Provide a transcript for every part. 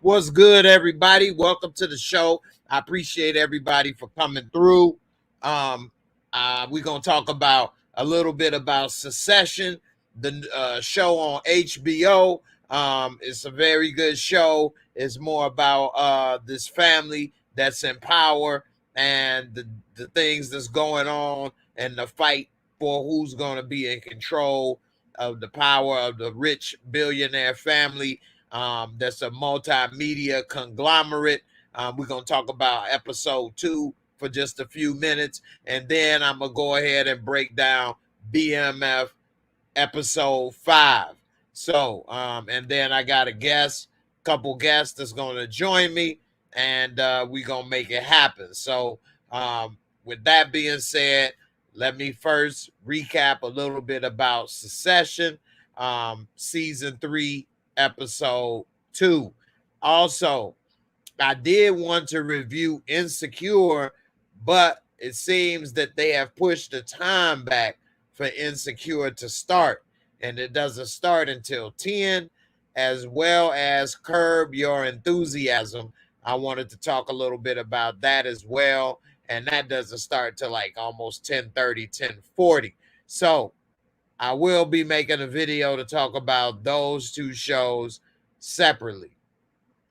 What's good, everybody? Welcome to the show. I appreciate everybody for coming through. We're going to talk about a little bit about Succession, the show on HBO. It's a very good show. It's more about this family that's in power and the things that's going on and the fight for who's going to be in control of the power of the rich billionaire family. That's a multimedia conglomerate. We're going to talk about episode 2 for just a few minutes, and then I'm going to go ahead and break down B.M.F episode 5. So, and then I got a couple guests that's going to join me, and we're going to make it happen. So, with that being said, let me first recap a little bit about Succession, season 3, episode 2. Also, I did want to review Insecure, but it seems that they have pushed the time back for Insecure to start, and it doesn't start until 10, as well as Curb Your Enthusiasm. I wanted to talk a little bit about that as well, and that doesn't start till like almost 10:30, 10:40. So I will be making a video to talk about those 2 shows separately.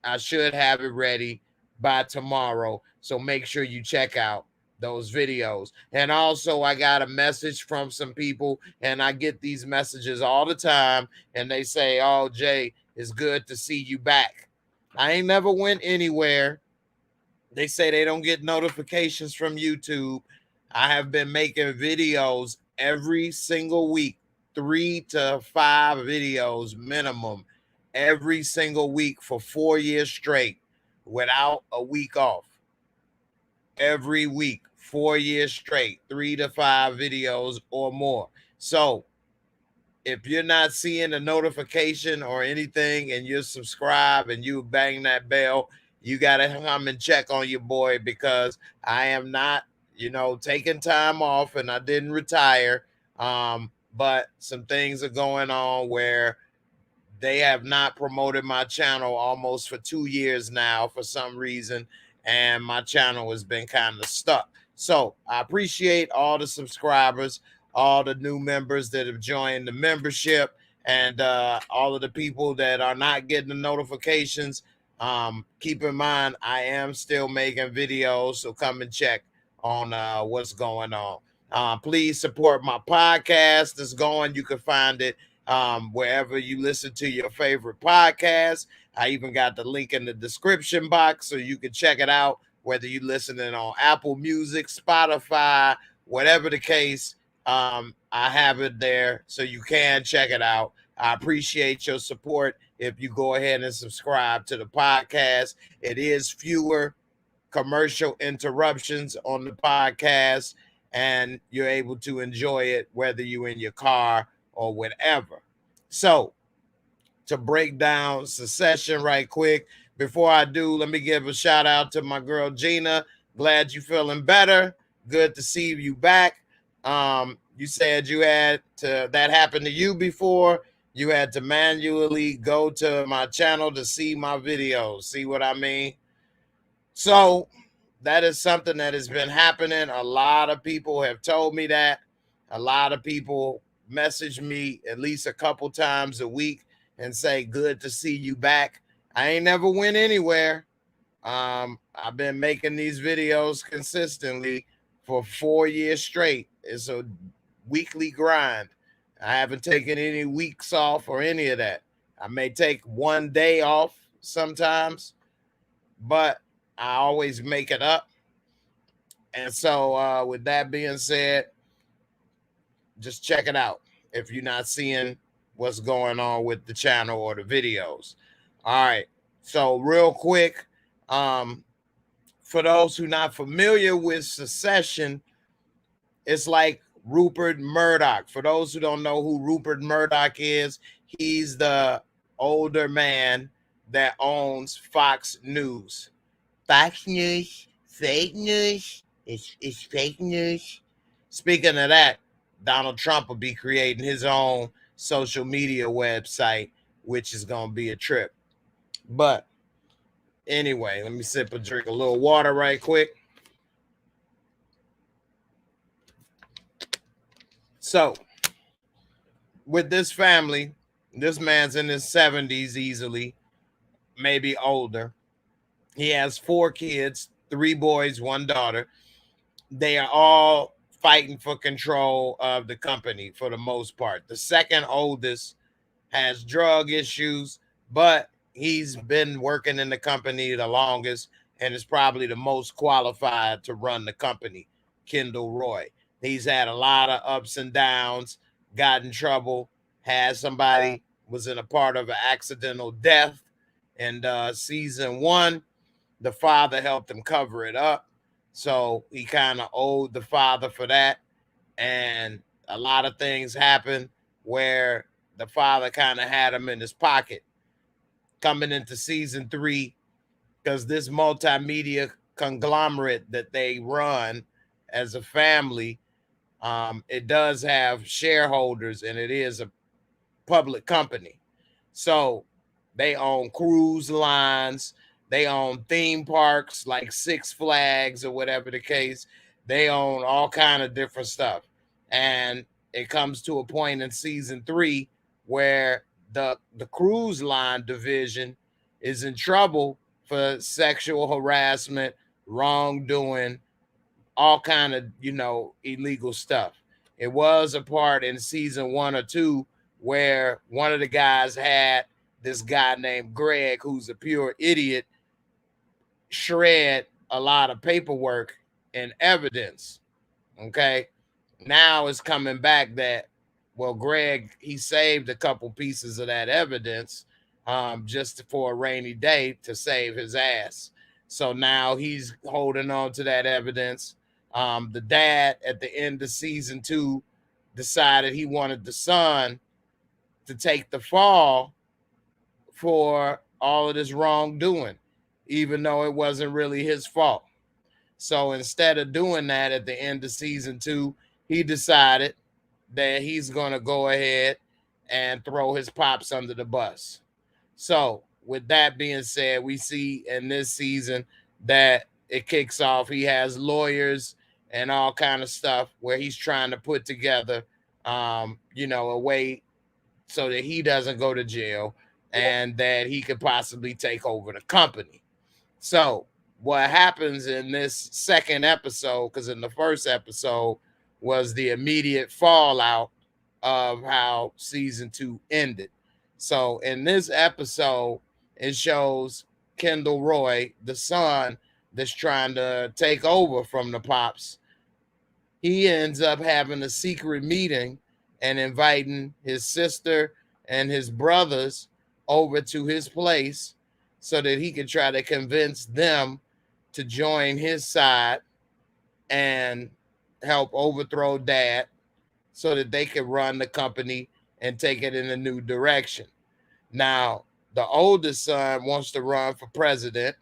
I should have it ready by tomorrow, so make sure you check out those videos. And also, I got a message from some people, and I get these messages all the time, and they say, "Oh, Jay, it's good to see you back." I ain't never went anywhere. They say they don't get notifications from YouTube. I have been making videos every single week, 3 to 5 videos minimum every single week for 4 years straight without a week off. Every week, 4 years straight, 3 to 5 videos or more. So if you're not seeing a notification or anything and you're subscribed and you bang that bell, you got to come and check on your boy, because I am not, taking time off, and I didn't retire. But some things are going on where they have not promoted my channel almost for 2 years now for some reason, and my channel has been kind of stuck. So I appreciate all the subscribers, all the new members that have joined the membership, and all of the people that are not getting the notifications. Keep in mind, I am still making videos, so come and check on what's going on. Please support my podcast that's going. You can find it wherever you listen to your favorite podcast. I even got the link in the description box, so you can check it out, whether you're listening on Apple Music, Spotify, whatever the case. I have it there, so you can check it out. I appreciate your support if you go ahead and subscribe to the podcast. It is fewer commercial interruptions on the podcast, and you're able to enjoy it whether you're in your car or whatever. So, to break down Succession right quick, before I do, let me give a shout out to my girl Gina. Glad you feeling better. Good to see you back. You said you had to, that happened to you before. You had to manually go to my channel to see my videos. See what I mean? So that is something that has been happening. A lot of people have told me that. A lot of people message me at least a couple times a week and say, good to see you back. I ain't never went anywhere. I've been making these videos consistently for 4 years straight. It's a weekly grind. I haven't taken any weeks off or any of that. I may take one day off sometimes, but I always make it up. And so with that being said, just check it out if you're not seeing what's going on with the channel or the videos. All right. So real quick, for those who not familiar with Succession, it's like Rupert Murdoch. For those who don't know who Rupert Murdoch is, he's the older man that owns Fox News. Fox News, fake news. It's fake news. Speaking of that, Donald Trump will be creating his own social media website, which is going to be a trip. But anyway, let me sip and drink a little water right quick. So, with this family, this man's in his 70s easily, maybe older. He has 4 kids, 3 boys, 1 daughter. They are all fighting for control of the company for the most part. The second oldest has drug issues, but he's been working in the company the longest and is probably the most qualified to run the company, Kendall Roy. He's had a lot of ups and downs, got in trouble, had somebody was in a part of an accidental death. And season 1, the father helped him cover it up. So he kind of owed the father for that. And a lot of things happened where the father kind of had him in his pocket. Coming into season 3, because this multimedia conglomerate that they run as a family, it does have shareholders and it is a public company. So they own cruise lines, they own theme parks like Six Flags or whatever the case. They own all kind of different stuff. And it comes to a point in season 3 where the cruise line division is in trouble for sexual harassment, wrongdoing, all kind of, illegal stuff. It was a part in season 1 or 2 where one of the guys had this guy named Greg, who's a pure idiot, shred a lot of paperwork and evidence. Okay. Now it's coming back that, well, Greg, he saved a couple pieces of that evidence just for a rainy day to save his ass. So now he's holding on to that evidence. The dad at the end of season 2 decided he wanted the son to take the fall for all of this wrongdoing, even though it wasn't really his fault. So instead of doing that at the end of season 2, he decided that he's going to go ahead and throw his pops under the bus. So with that being said, we see in this season that it kicks off. He has lawyers and all kind of stuff where he's trying to put together, a way so that he doesn't go to jail and that he could possibly take over the company. So what happens in this second episode, because in the first episode was the immediate fallout of how season 2 ended. So in this episode, it shows Kendall Roy, the son that's trying to take over from the pops. He ends up having a secret meeting and inviting his sister and his brothers over to his place so that he can try to convince them to join his side and help overthrow dad so that they can run the company and take it in a new direction. Now, the oldest son wants to run for president.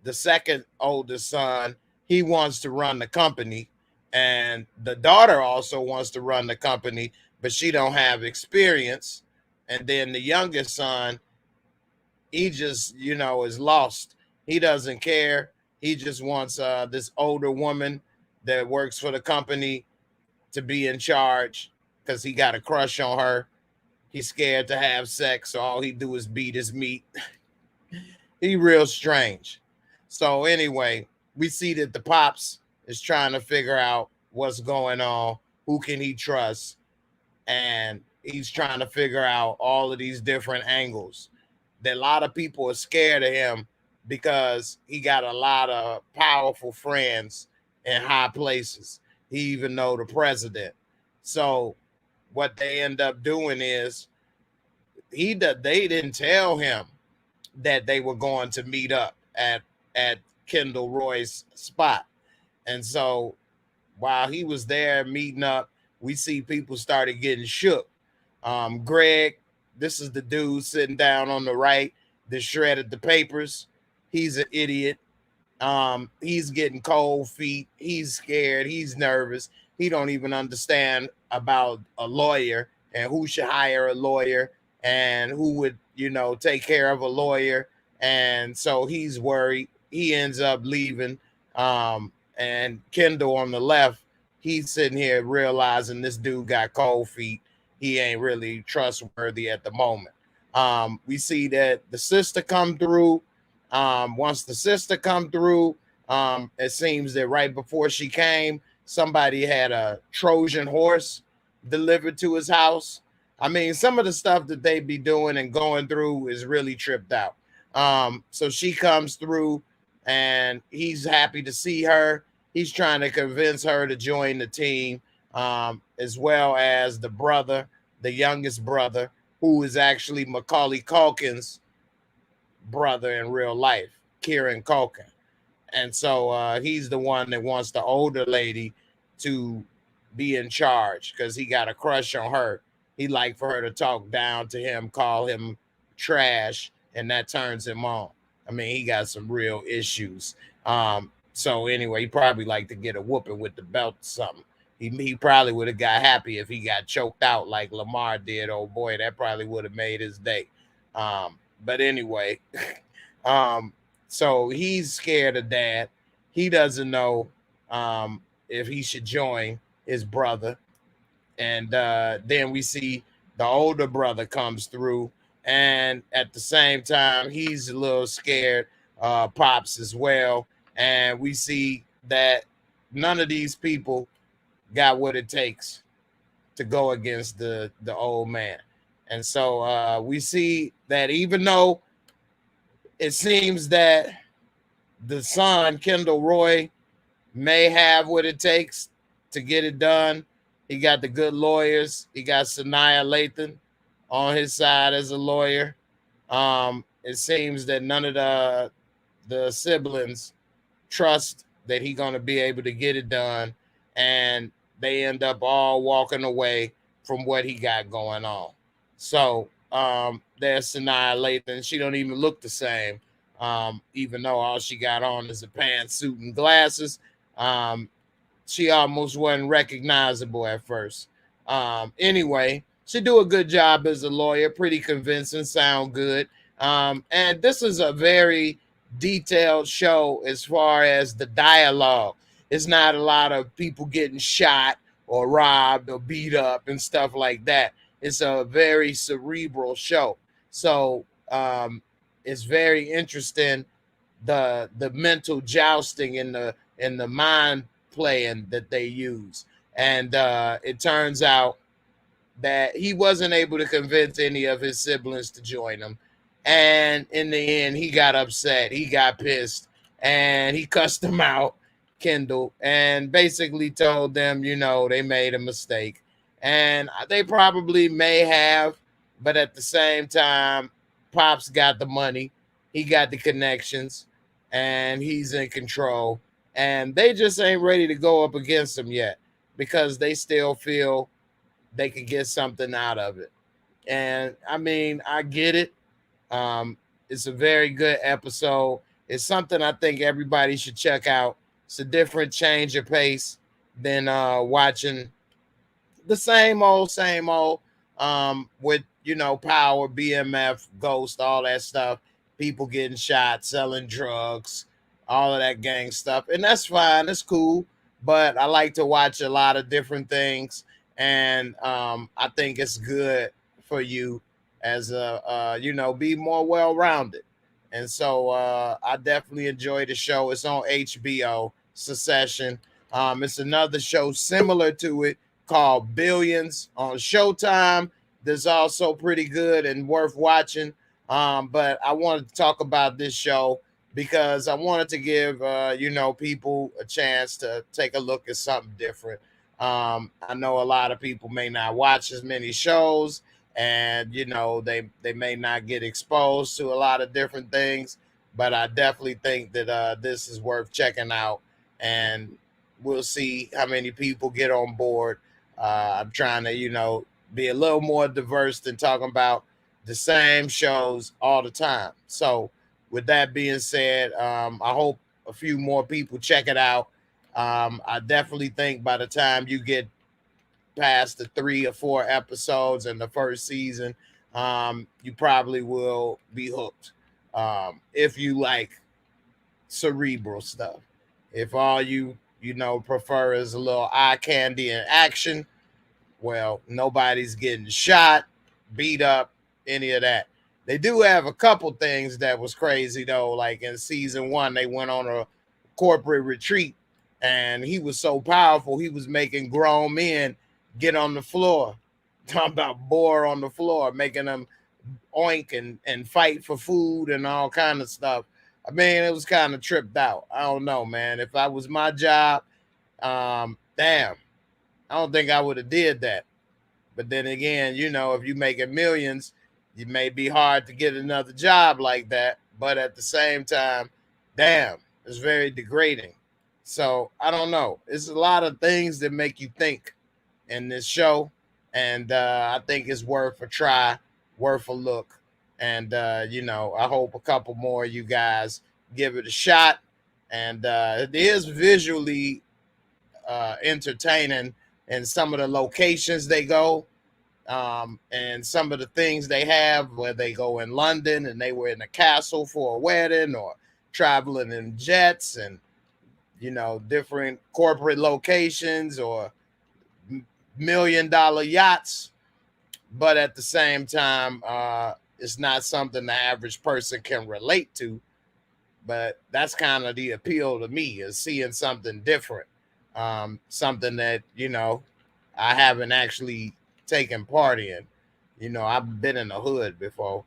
The second oldest son, he wants to run the company. And the daughter also wants to run the company, but she don't have experience. And then the youngest son, he just, is lost. He doesn't care. He just wants this older woman that works for the company to be in charge because he got a crush on her. He's scared to have sex, so all he do is beat his meat. He real strange. So anyway, we see that the pops is trying to figure out what's going on, who can he trust, and he's trying to figure out all of these different angles. That a lot of people are scared of him because he got a lot of powerful friends in high places. He even know the president. So what they end up doing is they didn't tell him that they were going to meet up at Kendall Roy's spot. And so while he was there meeting up, we see people started getting shook. Greg, this is the dude sitting down on the right that shredded the papers. He's an idiot. He's getting cold feet. He's scared. He's nervous. he don't even understand about a lawyer and who should hire a lawyer and who would, take care of a lawyer. And so he's worried. He ends up leaving. And Kendall on the left, he's sitting here realizing this dude got cold feet. He ain't really trustworthy at the moment. We see that the sister come through. Once the sister come through, it seems that right before she came, somebody had a Trojan horse delivered to his house. I mean, some of the stuff that they be doing and going through is really tripped out. So she comes through and he's happy to see her. He's trying to convince her to join the team, as well as the brother, the youngest brother, who is actually Macaulay Culkin's brother in real life, Kieran Culkin. And so he's the one that wants the older lady to be in charge because he got a crush on her. He like for her to talk down to him, call him trash, and that turns him on. I mean, he got some real issues. So anyway, he probably like to get a whooping with the belt or something. He probably would have got happy if he got choked out like Lamar did. Oh boy, that probably would have made his day. But anyway, so he's scared of Dad. He doesn't know if he should join his brother. And then we see the older brother comes through. And at the same time, he's a little scared, Pops as well. And we see that none of these people got what it takes to go against the old man. And so we see that even though it seems that the son, Kendall Roy, may have what it takes to get it done. He got the good lawyers. He got Sanaya Lathan on his side as a lawyer. It seems that none of the siblings trust that he's going to be able to get it done. And they end up all walking away from what he got going on. So there's Sanaya Lathan. She don't even look the same, even though all she got on is a pantsuit and glasses. She almost wasn't recognizable at first. Anyway, she do a good job as a lawyer, pretty convincing, sound good. And this is a very detailed show as far as the dialogue. It's not a lot of people getting shot or robbed or beat up and stuff like that. It's a very cerebral show. So it's very interesting, the mental jousting and the mind playing that they use. And it turns out that he wasn't able to convince any of his siblings to join him. And in the end, he got upset. He got pissed. And he cussed them out, Kendall, and basically told them, they made a mistake. And they probably may have, but at the same time, Pops got the money. He got the connections. And he's in control. And they just ain't ready to go up against him yet because they still feel they could get something out of it. And I mean, I get it. It's a very good episode. It's something I think everybody should check out. It's a different change of pace than watching the same old, with, Power, B.M.F, Ghost, all that stuff. People getting shot, selling drugs, all of that gang stuff. And that's fine. It's cool. But I like to watch a lot of different things. And I think it's good for you as be more well-rounded. And so I definitely enjoy the show. It's on HBO, Succession. It's another show similar to it called Billions on Showtime. That's also pretty good and worth watching. But I wanted to talk about this show because I wanted to give, people a chance to take a look at something different. I know a lot of people may not watch as many shows and, they may not get exposed to a lot of different things, but I definitely think that this is worth checking out, and we'll see how many people get on board. I'm trying to, be a little more diverse than talking about the same shows all the time. So with that being said, I hope a few more people check it out. I definitely think by the time you get past the 3 or 4 episodes in the first season, you probably will be hooked. If you like cerebral stuff. If all you know prefer is a little eye candy and action, well, nobody's getting shot, beat up, any of that. They do have a couple things that was crazy though. Like in season 1, they went on a corporate retreat, and he was so powerful, he was making grown men get on the floor. Talking about bore on the floor, making them oink and fight for food and all kind of stuff. I mean, it was kind of tripped out. I don't know, man. If I was my job, damn, I don't think I would have did that. But then again, you know, if you making millions, it may be hard to get another job like that. But at the same time, damn, it's very degrading. So I don't know. It's a lot of things that make you think in this show, and I think it's worth a try, worth a look. And you know, I hope a couple more of you guys give it a shot. And it is visually entertaining, and some of the locations they go, and some of the things they have, where they go in London and they were in a castle for a wedding, or traveling in jets, and you know, different corporate locations, or $1 million yachts. But at the same time, it's not something the average person can relate to. But that's kind of the appeal to me, is seeing something different, something that, you know, I haven't actually taken part in. You know, I've been in the hood before.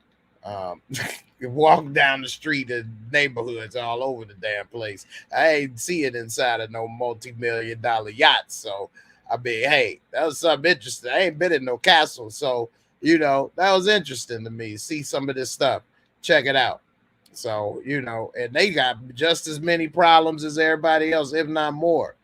Walk down the street in neighborhoods all over the damn place. I ain't see it inside of no multi-million-dollar yachts. So, I mean, hey, that was something interesting. I ain't been in no castle. So, you know, that was interesting to me. See some of this stuff. Check it out. So, you know, and they got just as many problems as everybody else, if not more.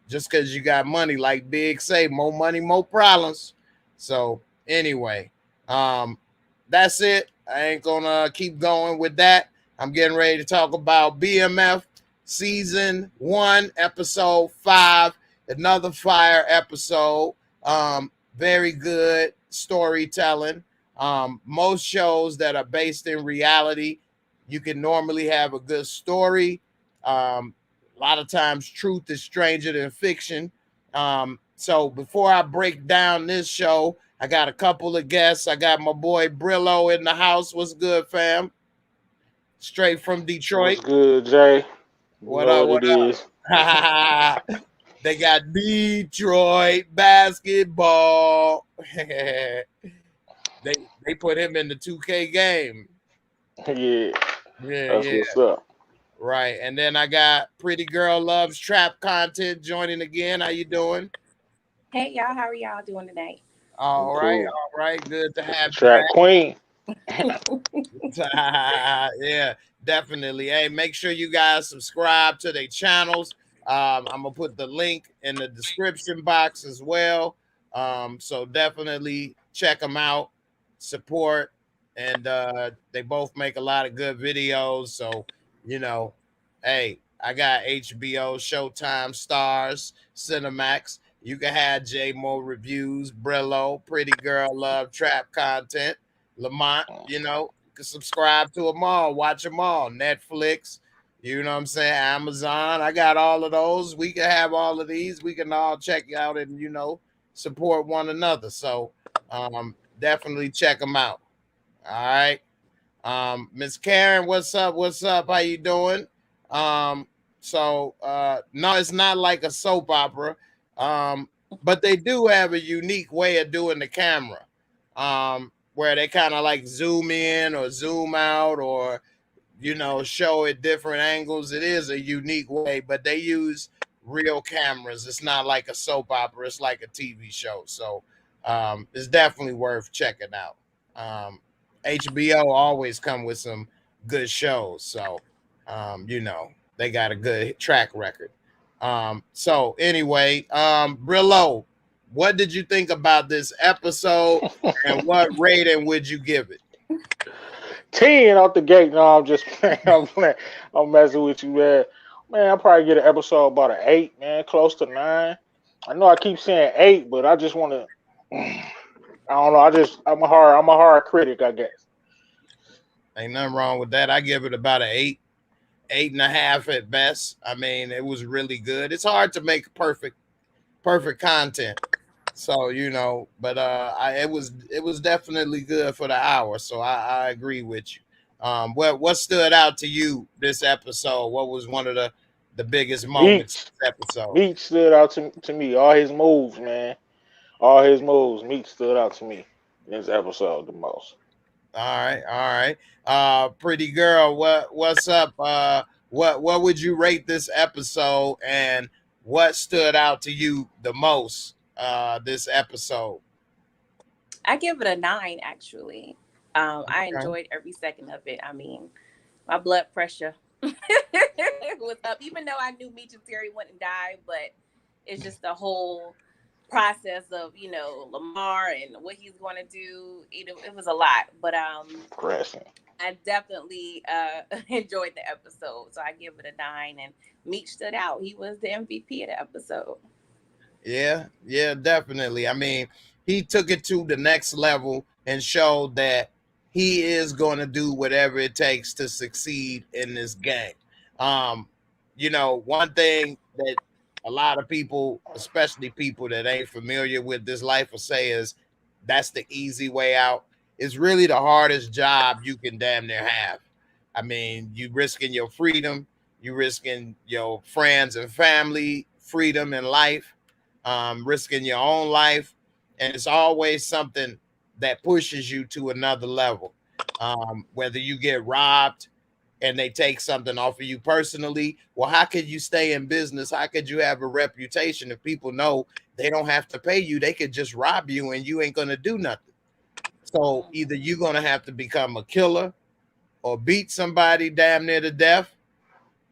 Just because you got money, like Big say, more money, more problems. So, anyway, that's it. I ain't gonna keep going with that. I'm getting ready to talk about B.M.F. season 1, episode 5. Another fire episode. Very good storytelling. Most shows that are based in reality, you can normally have a good story. A lot of times truth is stranger than fiction. So before I break down this show, I got a couple of guests. I got my boy Brillo in the house. What's good, fam? Straight from Detroit. What's good, Jay? You What know up? what What it is. up? They got Detroit basketball. they put him in the 2K game. Yeah, Yeah, that's yeah. what's up. Right. And then I got Pretty Girl Loves Trap Content joining again. How you doing? Hey y'all, how are y'all doing today? I'm All right, cool. all right. Good to have you Track Queen. back. Yeah, definitely. Hey, make sure you guys subscribe to their channels. I'm gonna put the link in the description box as well. So definitely check them out, support, and they both make a lot of good videos. So you know, hey, I got HBO, Showtime, Stars, Cinemax. You can have J More Reviews, Brillo, Pretty Girl Love, Trap Content, Lamont. You know, you can subscribe to them all, watch them all. Netflix, you know what I'm saying? Amazon. I got all of those. We can have all of these. We can all check out and, you know, support one another. So definitely check them out. All right. Miss Karen, what's up? What's up? How you doing? No, it's not like a soap opera. But they do have a unique way of doing the camera. Where they kind of like zoom in or zoom out, or you know, show it different angles. It is a unique way, but they use real cameras. It's not like a soap opera, it's like a TV show. So it's definitely worth checking out. HBO always come with some good shows. So you know, they got a good track record. So anyway, Brillo, what did you think about this episode, and what rating would you give it? 10 out the gate. No, I'm just playing. I'm playing. I'm messing with you, man. Man, I'll probably get an episode about an 8, man, close to 9. I know I keep saying 8, but I just want to. I don't know. I'm a hard critic, I guess. Ain't nothing wrong with that. I give it about an 8, 8.5 at best. I mean, it was really good. It's hard to make perfect content. So, but it was definitely good for the hour. So I agree with you. What stood out to you this episode? What was one of the biggest moments Meech, this episode? Meech stood out to me. All his moves, man. All his moves. Meech stood out to me in this episode the most. All right, all right. Pretty girl, what's up? What would you rate this episode, and what stood out to you the most this episode? I give it a 9, actually. I Okay. enjoyed every second of it. I mean, my blood pressure was up, even though I knew Meech and Terry wouldn't die, but it's just the whole process of, Lamar and what he's going to do. It was a lot, but Pressing. I definitely enjoyed the episode, so I give it a 9. And Meech stood out. He was the MVP of the episode. Yeah, definitely. I mean, he took it to the next level and showed that he is going to do whatever it takes to succeed in this game. Um, one thing that a lot of people, especially people that ain't familiar with this life, will say is that's the easy way out. It's really the hardest job you can damn near have. I mean, you risking your freedom, you risking your friends and family freedom and life, risking your own life, and it's always something that pushes you to another level. Whether you get robbed and they take something off of you personally, well, how could you stay in business? How could you have a reputation if people know they don't have to pay you? They could just rob you and you ain't going to do nothing. So either you're going to have to become a killer or beat somebody damn near to death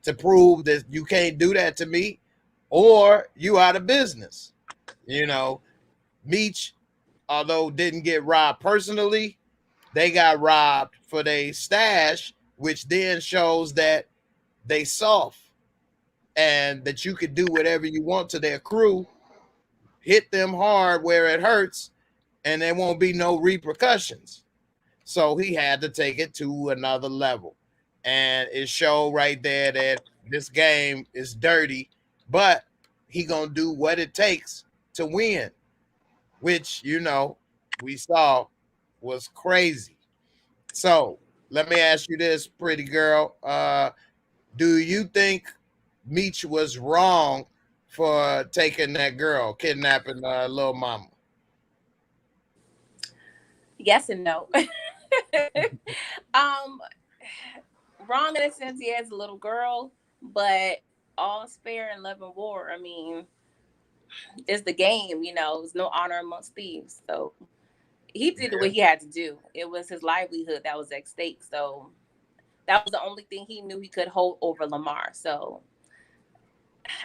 to prove that you can't do that to me, or you out of business. Meech, although didn't get robbed personally, they got robbed for their stash, which then shows that they soft and that you could do whatever you want to their crew, hit them hard where it hurts, and there won't be no repercussions. So he had to take it to another level. And it showed right there that this game is dirty, but he gonna do what it takes to win, which we saw was crazy. So let me ask you this, pretty girl. Do you think Meech was wrong for taking that girl, kidnapping little mama? Yes and no. um, Wrong in a sense, he has a little girl, but all's fair in love and war. I mean, it's the game, there's no honor amongst thieves. So he did what he had to do. It was his livelihood that was at stake. So that was the only thing he knew he could hold over Lamar. So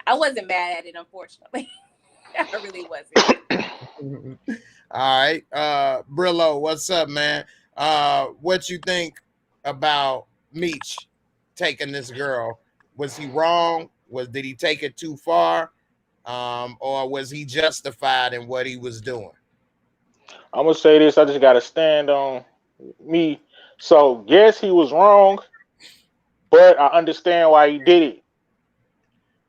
I wasn't mad at it, unfortunately. I really wasn't. All right. Brillo, what's up, man? What you think about Meech taking this girl? Was he wrong? Did he take it too far? Or was he justified in what he was doing? I'm gonna say this. I just gotta stand on me. So yes, he was wrong, but I understand why he did it.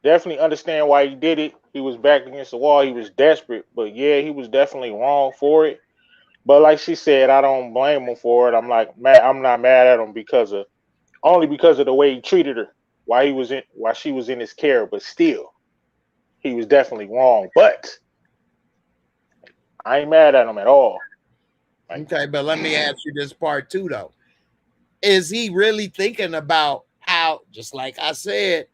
Definitely understand why he did it. He was back against the wall. He was desperate, but yeah, he was definitely wrong for it. But like she said, I don't blame him for it. I'm like, mad. I'm not mad at him only because of the way he treated her while she was in his care. But still, he was definitely wrong. But I ain't mad at him at all. Okay, but let me ask you this part too, though. Is he really thinking about how, just like I said,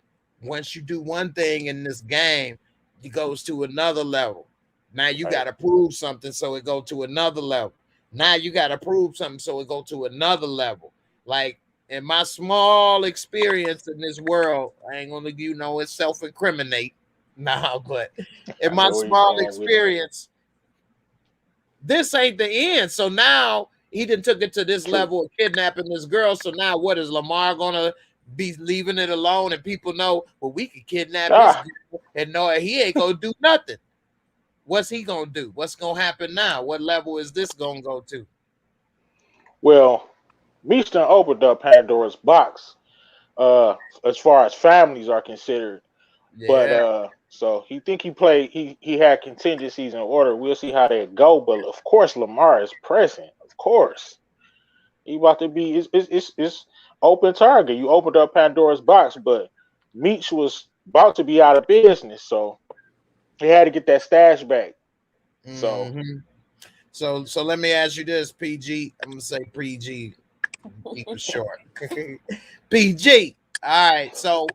once you do one thing in this game, it goes to another level. Now you got to prove something, so it go to another level. Now you got to prove something, so it go to another level. Like in my small experience in this world, I ain't gonna it's self-incriminate now, but in my small experience, this ain't the end. So now he done took it to this level of kidnapping this girl. So now what is Lamar gonna be leaving it alone, and people know, well, we could kidnap this Ah, girl and know he ain't gonna do nothing. What's he gonna do? What's gonna happen now? What level is this gonna go to? well, Meech done opened up Pandora's box. As far as families are considered, but Yeah. so he think he played. He had contingencies in order. We'll see how they go. But of course, Lamar is present. Of course, he about to be. It's open target. You opened up Pandora's box, but Meech was about to be out of business, so he had to get that stash back. So Mm-hmm. So let me ask you this, PG. I'm gonna say PG. Keep it short. PG. All right. So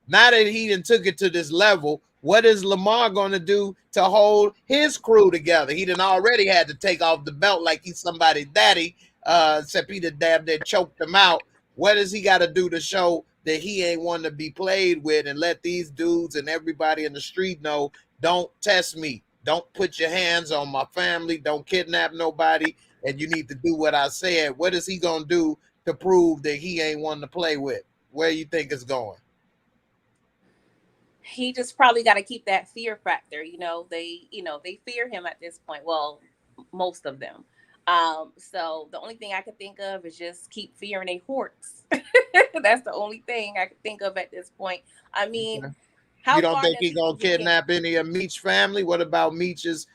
now that he done took it to this level, what is Lamar gonna do to hold his crew together? He done already had to take off the belt like he's somebody's daddy. Except he done damn near choked him out. What does he got to do to show that he ain't one to be played with, and let these dudes and everybody in the street know, don't test me. Don't put your hands on my family. Don't kidnap nobody. And you need to do what I said. What is he gonna do to prove that he ain't one to play with? Where you think it's going? He just probably got to keep that fear factor. They fear him at this point. Well, most of them. So the only thing I could think of is just keep fearing a horse. That's the only thing I could think of at this point. I mean, You how don't far think does he he think gonna he can? kidnap any of Meech's family? What about Meech's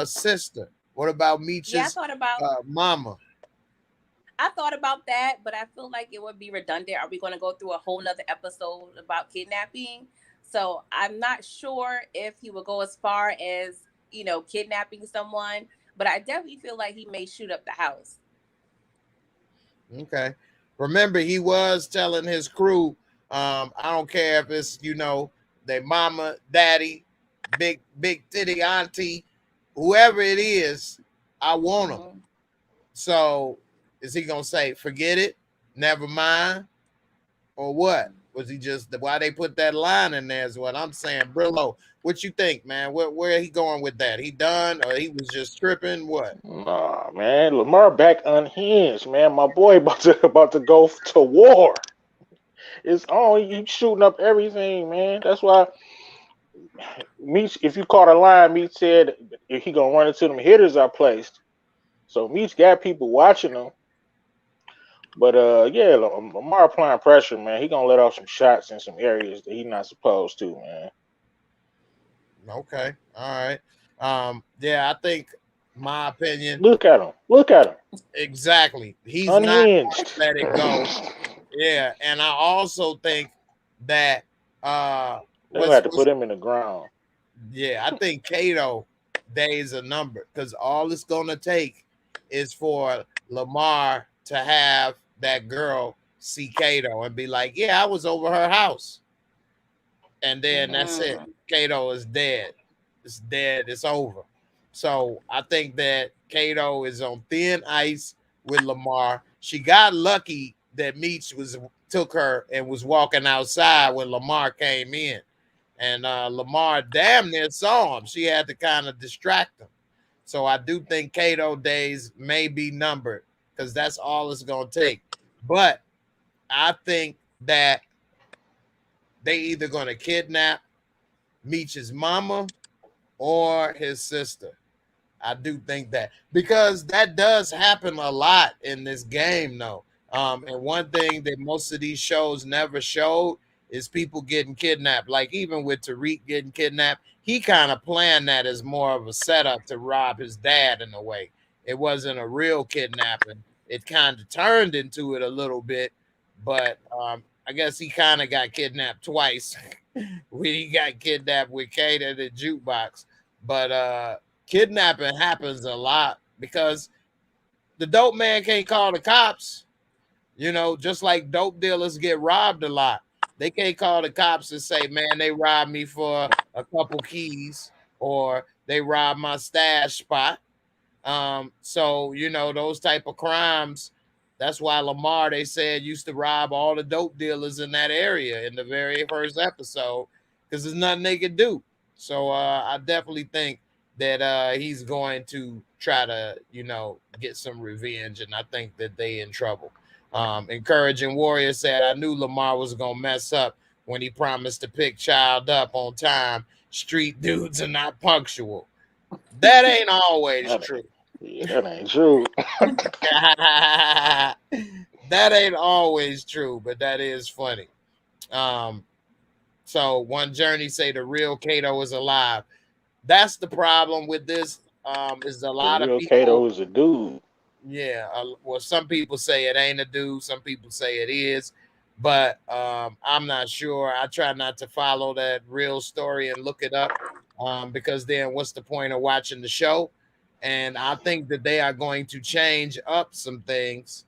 sister? What about Yeah, Meech's mama? I thought about that, but I feel like it would be redundant. Are we going to go through a whole nother episode about kidnapping? So I'm not sure if he would go as far as, kidnapping someone, but I definitely feel like he may shoot up the house. Okay. Remember, he was telling his crew, I don't care if it's, their mama, daddy, big titty auntie, whoever it is, I want them. Hmm. So is he gonna say, forget it, never mind, or what? Was he just, why they put that line in there is what I'm saying. Brillo, what you think, man? Where he going with that? He done, or he was just tripping? What? nah, man, Lamar back unhinged, man. My boy about to go to war. It's on. He's shooting up everything, man. That's why Meech, if you caught a line, Meech said if he gonna run into them hitters I placed. So Meech got people watching him. But yeah, Lamar applying pressure, man. He gonna let off some shots in some areas that he not supposed to, man. Okay, all right. Yeah, I think my opinion, Look at him. Look at him. exactly. He's not gonna Unhinged. let it go. Yeah, and I also think that They're gonna have to put him in the ground. I think Kato days a number, because all it's gonna take is for Lamar to have that girl see Kato and be like, yeah, I was over her house. And then that's it. Hmm. Kato is dead. It's dead. It's over. So I think that Kato is on thin ice with Lamar. She got lucky that Meech took her and was walking outside when Lamar came in. And Lamar damn near saw him. She had to kind of distract him. So I do think Kato days may be numbered, because that's all it's going to take. But I think that they either going to kidnap Meech's mama or his sister. I do think that, because that does happen a lot in this game, though. And one thing that most of these shows never showed is people getting kidnapped. Like even with Tariq getting kidnapped, he kind of planned that as more of a setup to rob his dad in a way. It wasn't a real kidnapping. It kind of turned into it a little bit, but I guess he kind of got kidnapped twice. When he got kidnapped with Kate at the jukebox. But kidnapping happens a lot because the dope man can't call the cops. Just like dope dealers get robbed a lot. They can't call the cops and say, man, they robbed me for a couple keys, or they robbed my stash spot. So those type of crimes. That's why Lamar, they said, used to rob all the dope dealers in that area in the very first episode, because there's nothing they could do. So I definitely think that he's going to try to get some revenge, and I think that they in trouble. Encouraging Warrior said, I knew Lamar was going to mess up when he promised to pick Child up on time. Street dudes are not punctual. That ain't always true. Yeah, that ain't true. That ain't always true, but that is funny. So one Journey say the real Kato is alive. That's the problem with this. Is a lot the real of people. Kato is a dude. Yeah, well, some people say it ain't a dude. Some people say it is, but I'm not sure. I try not to follow that real story and look it up, because then what's the point of watching the show? And I think that they are going to change up some things.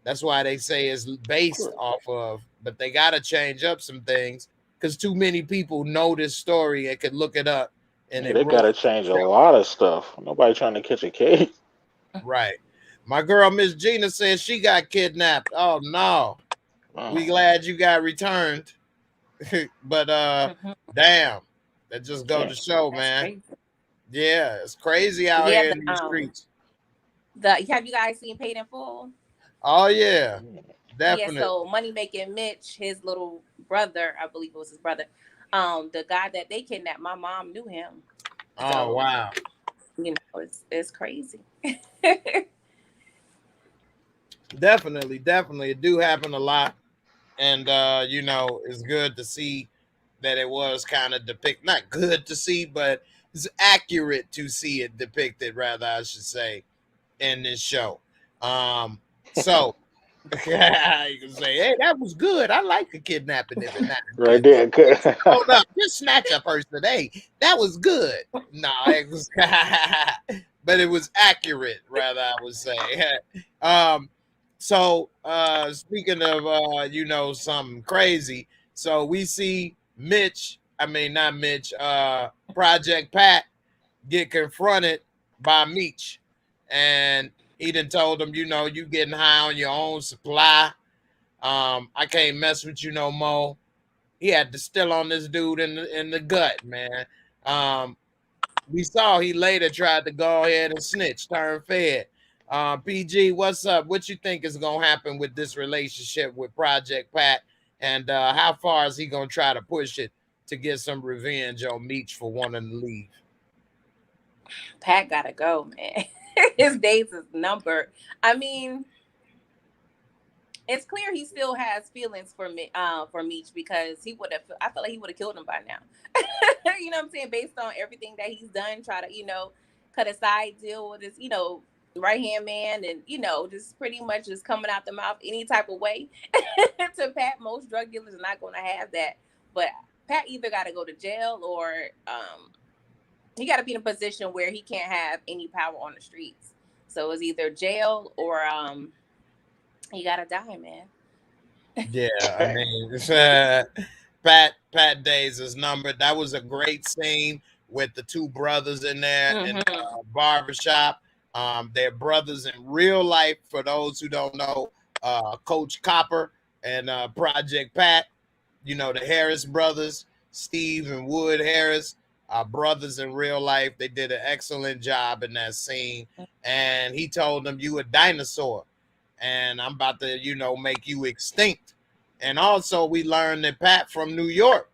That's why they say it's based off of, but they got to change up some things because too many people know this story and could look it up. And they got to change a lot of stuff. Nobody trying to catch a case. Right. My girl, Miss Gina, says she got kidnapped. Oh, no. We glad you got returned. But, damn. That just go to show, man. Crazy. Yeah, it's crazy out here in these streets. Have you guys seen Paid in Full? Oh, yeah. Definitely. Yeah, so Money Making Mitch, his little brother, I believe it was his brother, the guy that they kidnapped, my mom knew him. Oh, so, wow. You know, it's crazy. Definitely. It do happen a lot. And, you know, it's good to see that it was kind of not good to see, but it's accurate to see it depicted, rather, I should say, in this show. So you can say, hey, that was good. I like the kidnapping every night. Right there. Hold up, just snatch a person. Hey, that was good. No, it was but it was accurate, rather, I would say. So speaking of you know, something crazy. So we see Project Pat get confronted by Meech. And he done told him, you know, you getting high on your own supply. I can't mess with you no more. He had to still on this dude in the gut, man. We saw he later tried to go ahead and snitch, turn fed. PG, what's up? What you think is gonna happen with this relationship with Project Pat, and how far is he gonna try to push it to get some revenge on Meech for wanting to leave? Pat gotta go, man. His days is numbered. I mean, it's clear he still has feelings for Meech, because I feel like he would have killed him by now. You know what I'm saying? Based on everything that he's done, try to, you know, cut a side deal with his, you know, right hand man, and, you know, just pretty much just coming out the mouth any type of way to Pat. Most drug dealers are not going to have that, but Pat either got to go to jail or he got to be in a position where he can't have any power on the streets. So it's either jail or he got to die, man. Yeah, I mean, Pat days is numbered. That was a great scene with the two brothers in there in the barbershop. They're brothers in real life. For those who don't know, Coach Copper and Project Pat, you know, the Harris brothers, Steve and Wood Harris, are brothers in real life. They did an excellent job in that scene. And he told them, you a dinosaur, and I'm about to, you know, make you extinct. And also we learned that Pat from New York.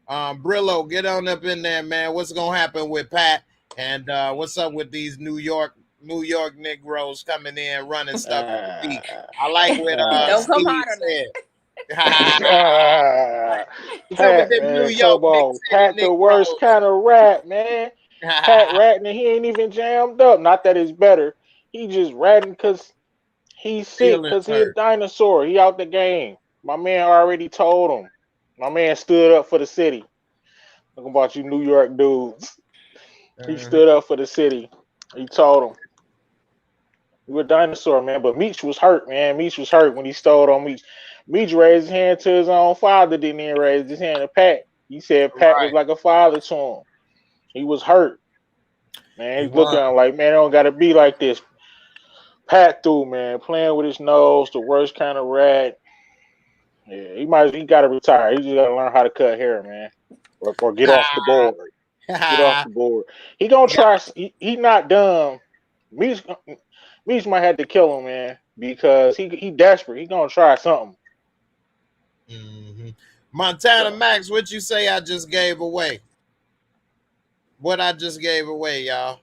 Brillo, get on up in there, man. What's gonna happen with Pat? And what's up with these New York Negroes coming in running stuff? I like what don't come hard on said. Pat, man, come on. Pat the worst kind of rat, man. Pat ratting and he ain't even jammed up. Not that it's better. He just ratting because he's sick, because he a dinosaur. He out the game. My man already told him. My man stood up for the city. Talking about you New York dudes. He stood up for the city. He told him. You a dinosaur, man. But Meech was hurt, man. Meech was hurt when he stole on Meech. Meech raised his hand to his own father, didn't even raise his hand to Pat. He said Pat was like a father to him. He was hurt. Man, he's looking at him like, man, it don't got to be like this. Pat through, man, playing with his nose, the worst kind of rat. Yeah, he got to retire. He just got to learn how to cut hair, man, or get off the board. Get off the board. He gonna try. He not dumb. Meech Meech might have to kill him, man, because he desperate. He gonna try something. Mm-hmm. Montana So. Max, what you say I just gave away? What I just gave away, y'all?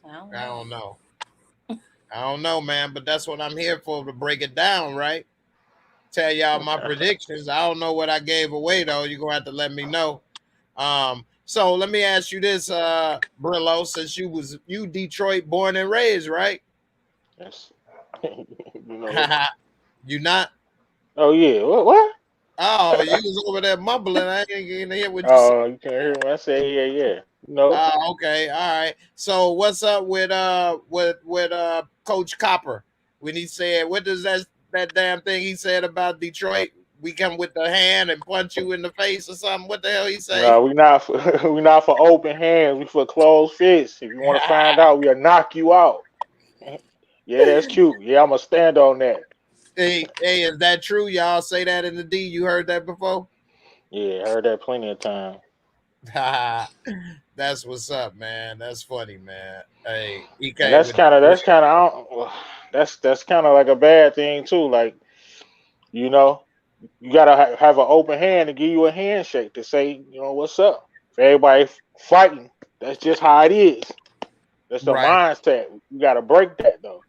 I don't know. I don't know, man, but that's what I'm here for, to break it down, right? Tell y'all my predictions. I don't know what I gave away though. You're gonna have to let me know. So let me ask you this, Brillo, since you Detroit born and raised, right? Yes. You know. You not? Oh yeah. What? Oh, you was over there mumbling. I ain't gonna hear what you said. Oh, you can't hear me. I said yeah. No. Okay, all right. So what's up with Coach Copper when he said, what does that damn thing he said about Detroit? We come with the hand and punch you in the face or something. What the hell he say? No, we not for we not for open hands. We for closed fists. If you want to find out, we'll knock you out. Yeah, that's cute. Yeah, I'm gonna stand on that. Hey, is that true? Y'all say that in the D. You heard that before? Yeah, I heard that plenty of times. That's what's up, man. That's funny, man. Hey, he And came with that's kind of like a bad thing too. Like you know, you gotta have an open hand to give you a handshake to say what's up. If everybody fighting, that's just how it is. That's the right. mindset. You gotta break that though.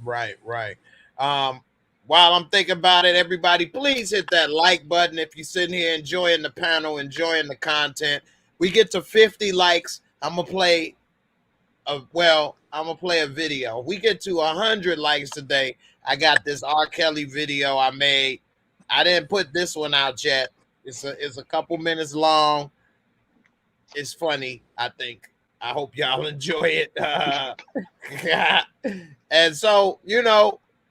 Right. Um, while I'm thinking about it, everybody, please hit that like button if you're sitting here enjoying the panel, enjoying the content. We get to 50 likes. I'm gonna play a video. We get to 100 likes today. I got this R. Kelly video I made. I didn't put this one out yet. It's a couple minutes long. It's funny, I think. I hope y'all enjoy it. And so,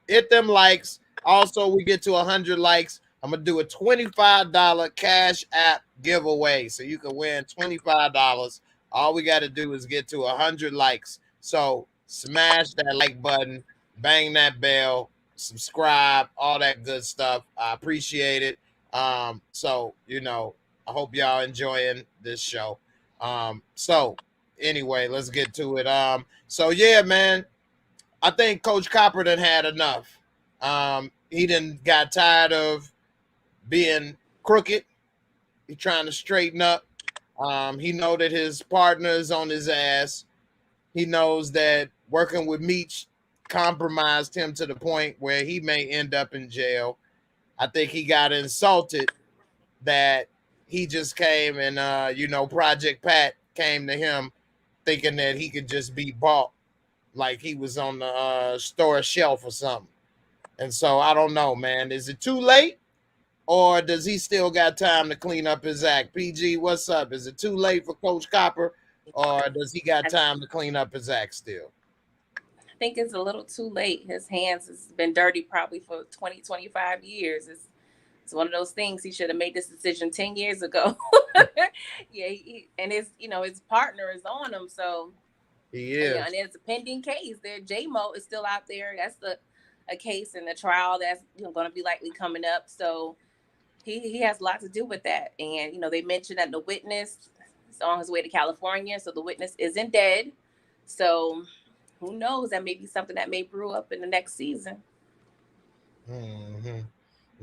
hit them likes. Also, we get to 100 likes. I'm going to do a $25 Cash App giveaway. So you can win $25. All we got to do is get to 100 likes. So smash that like button, bang that bell, subscribe, all that good stuff. I appreciate it. I hope y'all enjoying this show. So anyway, let's get to it. So yeah, man, I think Coach Copper done had enough. He done got tired of being crooked. He trying to straighten up. He know that his partner is on his ass. He knows that working with Meech compromised him to the point where he may end up in jail. I think he got insulted that he just came and Project Pat came to him thinking that he could just be bought like he was on the store shelf or something. And so I don't know, man. Is it too late, or does he still got time to clean up his act? PG, what's up? Is it too late for Coach Copper, or does he got time to clean up his act still? I think it's a little too late. His hands has been dirty probably for 20, 25 years. It's one of those things. He should have made this decision 10 years ago. Yeah, and his partner is on him, so he is. Yeah, and it's a pending case. There, JMO is still out there. That's a case in the trial that's going to be likely coming up. So he has a lot to do with that. And they mentioned that the witness is on his way to California, so the witness isn't dead. So who knows? That may be something that may brew up in the next season. Mm-hmm.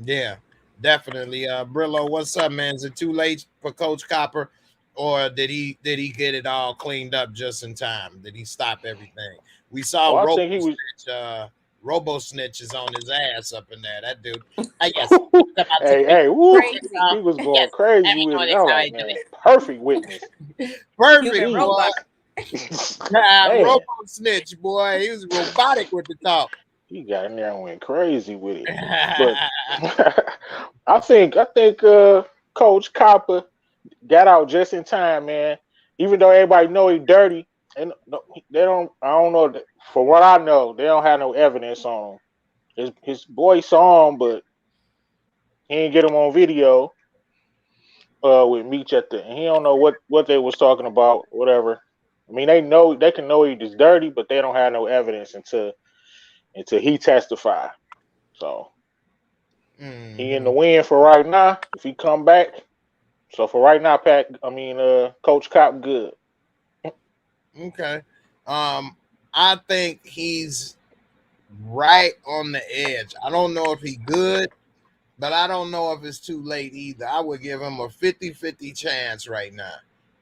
Yeah, definitely. Brillo, what's up, man? Is it too late for Coach Copper, or did he get it all cleaned up just in time? Did he stop everything? We saw I think he was. Robo Snitch is on his ass up in there. That dude. I guess. Hey, woo. Crazy. He was going crazy with it. I'm like, man, perfect witness. Perfect robot. Robo Snitch, boy. He was robotic with the talk. He got in there and went crazy with it. But I think Coach Copper got out just in time, man. Even though everybody know he's dirty, and they don't. I don't know. For what I know, they don't have no evidence on him. His boy saw him, but he didn't get him on video. With Meech and he don't know what they was talking about. Whatever. I mean, they can know he was dirty, but they don't have no evidence until he testify. So he in the win for right now. If he come back, so for right now, Coach Cop good. Okay. I think he's right on the edge. I don't know if he's good, but I don't know if it's too late either. I would give him a 50-50 chance right now.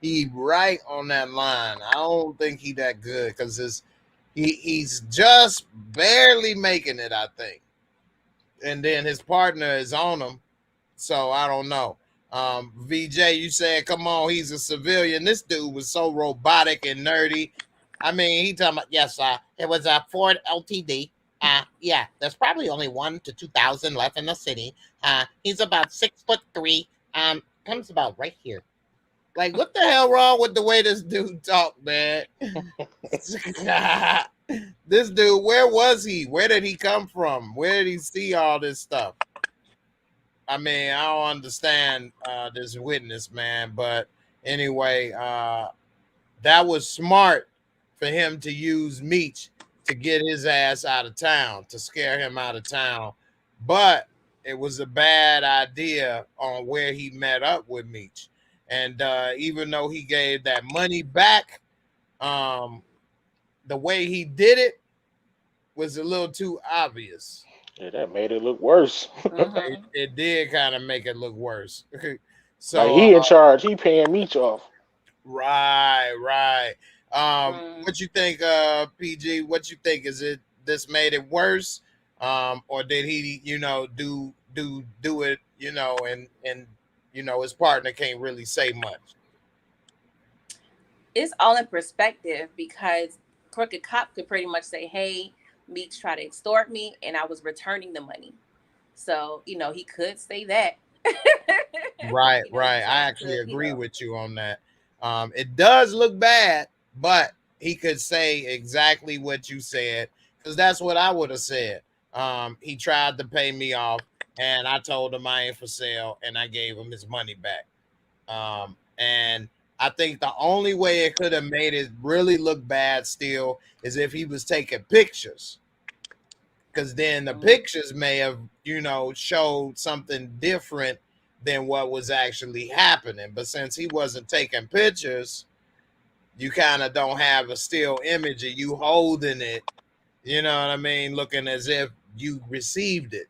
He right on that line. I don't think he that good because he's just barely making it, I think. And then his partner is on him. So I don't know. VJ, you said, come on, he's a civilian. This dude was so robotic and nerdy. I mean, he talking about, yes, it was a Ford LTD. Yeah, there's probably only 1 to 2,000 left in the city. He's about 6'3". Comes about right here. Like, what the hell wrong with the way this dude talk, man? This dude, where was he? Where did he come from? Where did he see all this stuff? I mean, I don't understand this witness, man. But anyway, that was smart for him to use Meech to get his ass out of town, to scare him out of town. But it was a bad idea on where he met up with Meech. And even though he gave that money back, the way he did it was a little too obvious. Yeah, that made it look worse. It did kind of make it look worse. So like he in charge, he paying Meech off. Right. What you think, PG? What you think? Is it this made it worse, or did he, do it, and his partner can't really say much? It's all in perspective because Crooked Cop could pretty much say, "Hey, Meech tried to extort me, and I was returning the money." So he could say that. Right. I actually agree with you on that. It does look bad, but he could say exactly what you said, because that's what I would have said. He tried to pay me off, and I told him I ain't for sale, and I gave him his money back. And I think the only way it could have made it really look bad still is if he was taking pictures, because then the pictures may have, showed something different than what was actually happening. But since he wasn't taking pictures, you kind of don't have a still image of you holding it, you know what I mean, looking as if you received it.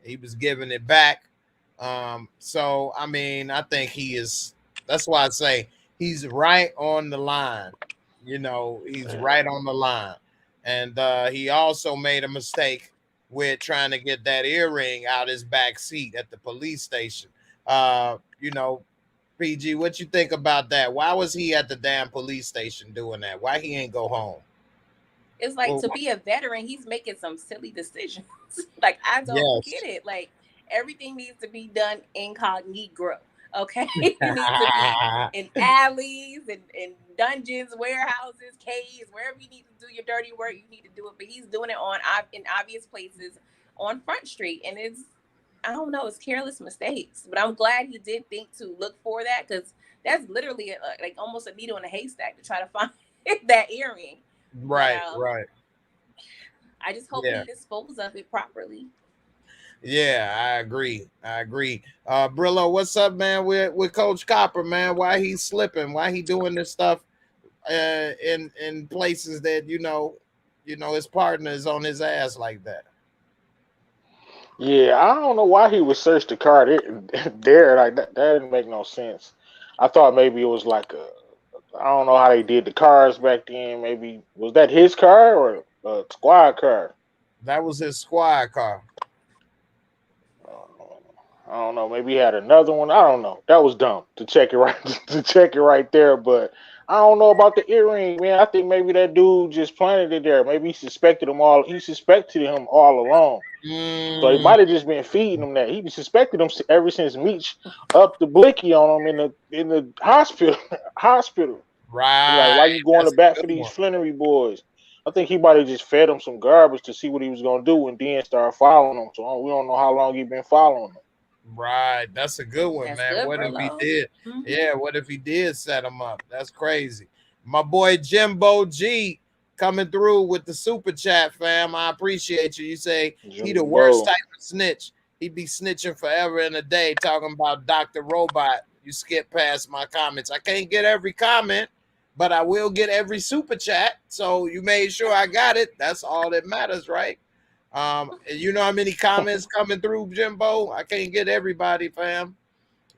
He was giving it back. So, I mean, I think that's why I say he's right on the line. He's right on the line. And he also made a mistake with trying to get that earring out his back seat at the police station. PG, what you think about that? Why was he at the damn police station doing that? Why he ain't go home? It's like, to be a veteran, he's making some silly decisions. Like, I don't get it. Like, everything needs to be done incognito. Okay, you need to be in alleys and dungeons, warehouses, caves, wherever you need to do your dirty work, you need to do it. But he's doing it in obvious places on Front Street, and I don't know, it's careless mistakes. But I'm glad he did think to look for that, because that's literally like almost a needle in a haystack to try to find that earring. Right. I just hope he disposed of it properly. Yeah, I agree. Brillo, what's up, man? With Coach Copper, man. Why he's slipping? Why he doing this stuff in places that his partner is on his ass like that? Yeah, I don't know why he would search the car there like that. That didn't make no sense. I thought maybe it was like I don't know how they did the cars back then. Maybe was that his car or a squad car? That was his squad car. I don't know. Maybe he had another one. I don't know. That was dumb to check it right there. But I don't know about the earring, man. I think maybe that dude just planted it there. Maybe he suspected him all. He suspected him all along. So he might have just been feeding him that. He suspected him ever since Meech upped the blicky on him in the hospital. Right. Like, why you going to bat for these Flannery boys? I think he might have just fed him some garbage to see what he was gonna do, and then start following him. So we don't know how long he been following him. Right, that's a good one, man. Good, what Brillo. If he did? Yeah, what if he did set him up? That's crazy. My boy Jimbo G coming through with the super chat, fam. I appreciate you. You say he the worst type of snitch. He be snitching forever and a day, talking about Dr. Robot. You skip past my comments. I can't get every comment, but I will get every super chat. So you made sure I got it. That's all that matters, right? You know how many comments coming through, Jimbo? I can't get everybody, fam.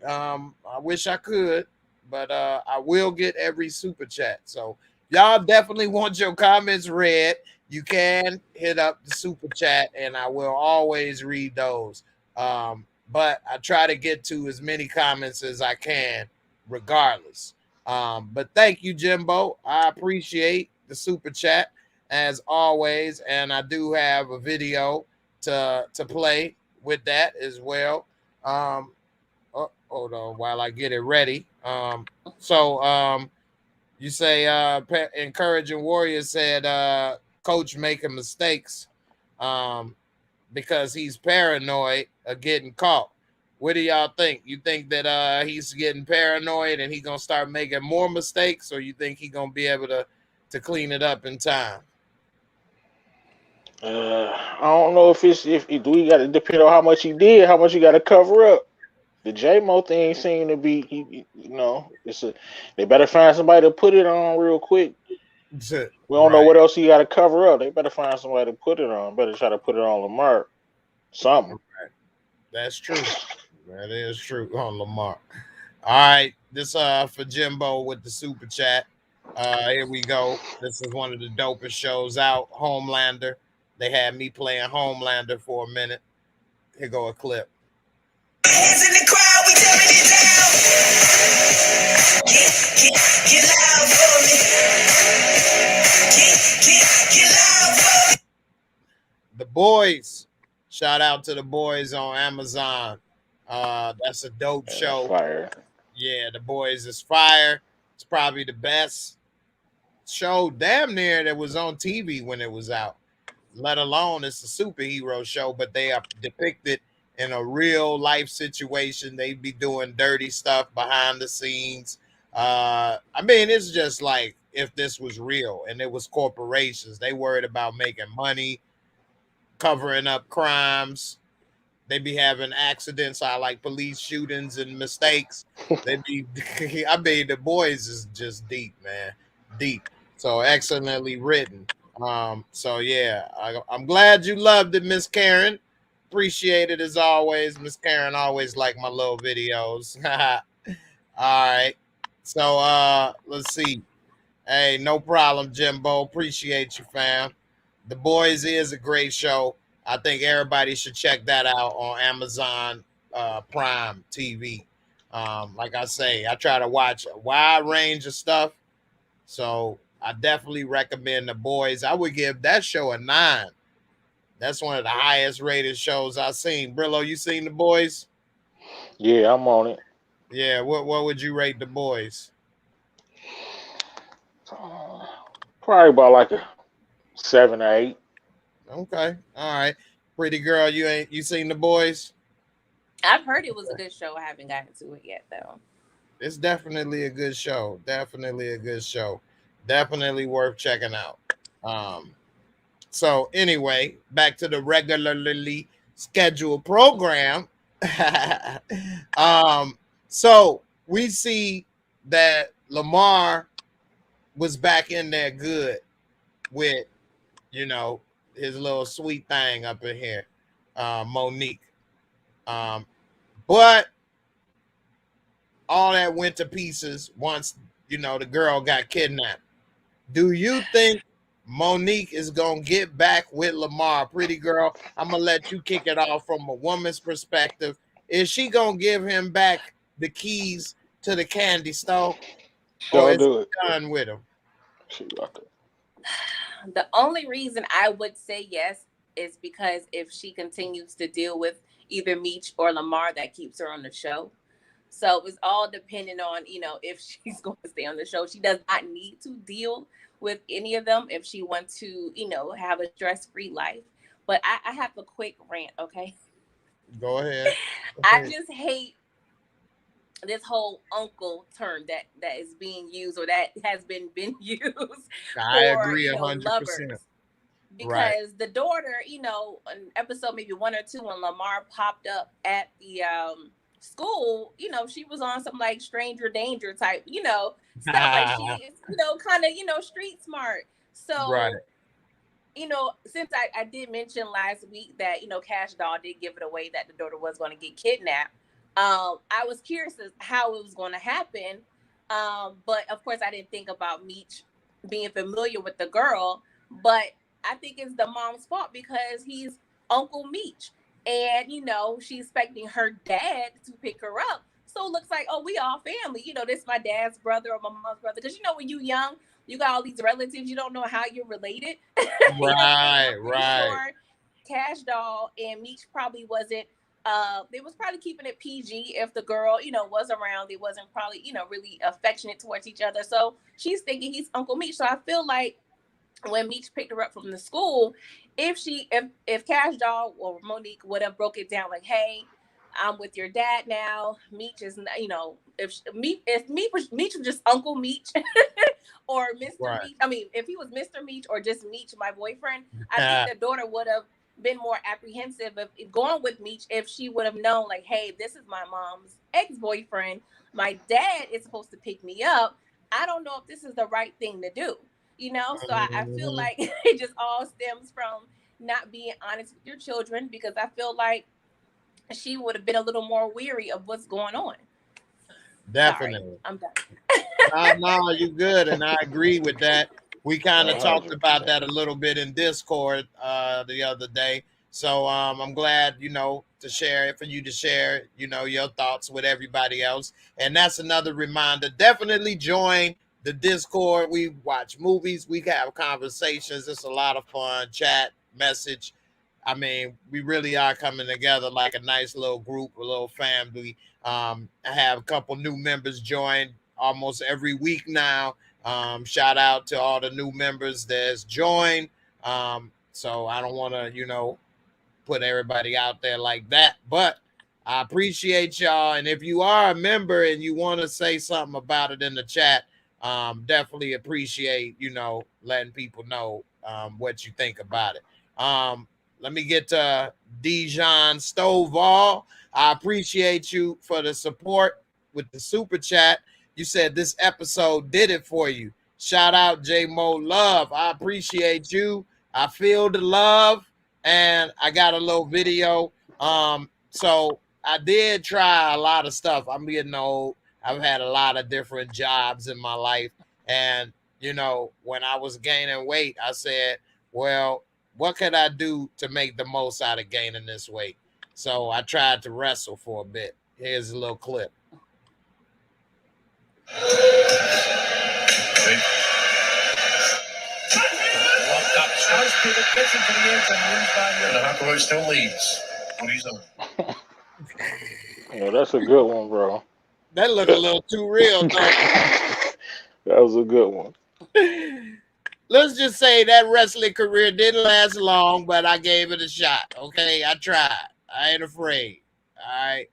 I wish I could, but I will get every super chat. So y'all definitely want your comments read. You can hit up the super chat, and I will always read those. But I try to get to as many comments as I can, regardless. But thank you, Jimbo. I appreciate the super chat as always, and I do have a video to play with that as well. Hold on while I get it ready. You say encouraging warriors said coach making mistakes because he's paranoid of getting caught. What do y'all think? You think that he's getting paranoid and he's gonna start making more mistakes, or you think he's gonna be able to clean it up in time? I don't know if do we got to depend on how much he did, how much you got to cover up. The J-Mo thing seemed to be, they better find somebody to put it on real quick. We don't know what else he got to cover up. They better find somebody to put it on. Better try to put it on Lamar. Something. Right. That's true. That is true on Lamar. All right, this for Jimbo with the super chat. Here we go. This is one of the dopest shows out, Homelander. They had me playing Homelander for a minute. Here go a clip. Hands in the crowd, we tearing it down. Get loud for me. Get loud for me. The Boys. Shout out to The Boys on Amazon. That's a dope show. Fire. Yeah, The Boys is fire. It's probably the best show damn near that was on TV when it was out. Let alone it's a superhero show, but they are depicted in a real life situation. They be doing dirty stuff behind the scenes. I mean, it's just like if this was real and it was corporations, they worried about making money, covering up crimes. They be having accidents, like police shootings and mistakes. They be, I mean, The Boys is just deep, man, deep. So excellently written. So yeah, I'm glad you loved it, Miss Karen. Appreciate it as always, Miss Karen. Always like my little videos. All right. So let's see. Hey, no problem, Jimbo. Appreciate you, fam. The Boys is a great show. I think everybody should check that out on Amazon Prime TV. Like I say, I try to watch a wide range of stuff. So I definitely recommend The Boys. I would give that show a 9. That's one of the highest rated shows I've seen. Brillo, you seen The Boys? Yeah, I'm on it. Yeah, what would you rate The Boys? Probably about like a 7 or 8. Okay, all right. Pretty girl, you seen The Boys? I've heard it was a good show. I haven't gotten to it yet though. It's definitely a good show. Definitely a good show. Definitely worth checking out. So anyway, back to the regularly scheduled program. So we see that Lamar was back in there good with, his little sweet thing up in here, Monique. But all that went to pieces once, the girl got kidnapped. Do you think Monique is going to get back with Lamar? Pretty girl, I'm going to let you kick it off from a woman's perspective. Is she going to give him back the keys to the candy store? Or is he done with him? The only reason I would say yes is because if she continues to deal with either Meech or Lamar, that keeps her on the show. So it's all dependent on, if she's going to stay on the show. She does not need to deal with any of them if she wants to, have a stress-free life. But I have a quick rant, okay? Go ahead. I just hate this whole uncle term that is being used or that has been used I agree 100%. lovers. Because the daughter, an episode maybe 1 or 2 when Lamar popped up at the school, you know, she was on some like stranger danger type, you know, stuff like she is, you know, kind of, you know, street smart. Right. So, you know, since I did mention last week that, you know, Cash Doll did give it away that the daughter was going to get kidnapped. I was curious as how it was going to happen. But of course I didn't think about Meech being familiar with the girl, but I think it's the mom's fault because he's Uncle Meech. And, you know, she's expecting her dad to pick her up. So it looks like, oh, we all family. You know, this is my dad's brother or my mom's brother. Because, you know, when you're young, you got all these relatives, you don't know how you're related. You know what I mean? I'm pretty sure Cash Doll and Meech probably wasn't, they was probably keeping it PG if the girl, you know, was around. They wasn't probably, you know, really affectionate towards each other. So she's thinking he's Uncle Meech. So I feel like when Meech picked her up from the school, if Cash Doll or Monique would have broke it down like, hey, I'm with your dad now. Meech is, you know, if Meech was just Uncle Meech or Mr. Meech. I mean, if he was Mr. Meech or just Meech, my boyfriend, I think the daughter would have been more apprehensive if going with Meech if she would have known like, hey, this is my mom's ex-boyfriend. My dad is supposed to pick me up. I don't know if this is the right thing to do. You know, so I feel like it just all stems from not being honest with your children because I feel like she would have been a little more weary of what's going on. Definitely. Sorry, I'm done. No, you good, and I agree with that. We kind of talked about that a little bit in Discord the other day. So I'm glad, you know, for you to share, you know, your thoughts with everybody else. And that's another reminder. Definitely join the Discord. We watch movies. We have conversations. It's a lot of fun. Chat, message. I mean, we really are coming together like a nice little group, a little family. I have a couple new members join almost every week now. Shout out to all the new members that's joined. So I don't want to, you know, put everybody out there like that, but I appreciate y'all. And if you are a member and you want to say something about it in the chat, definitely appreciate, you know, letting people know what you think about it. Let me get to Dijon Stovall. I appreciate you for the support with the super chat. You said this episode did it for you. Shout out JMO Love. I appreciate you. I feel the love, and I got a little video. So I did try a lot of stuff. I'm getting old. I've had a lot of different jobs in my life. And, you know, when I was gaining weight, I said, well, what could I do to make the most out of gaining this weight? So I tried to wrestle for a bit. Here's a little clip. The still leads. What he's on. Yeah, that's a good one, bro. That looked a little too real, though. That was a good one. Let's just say that wrestling career didn't last long, but I gave it a shot. Okay, I tried. I ain't afraid. All right.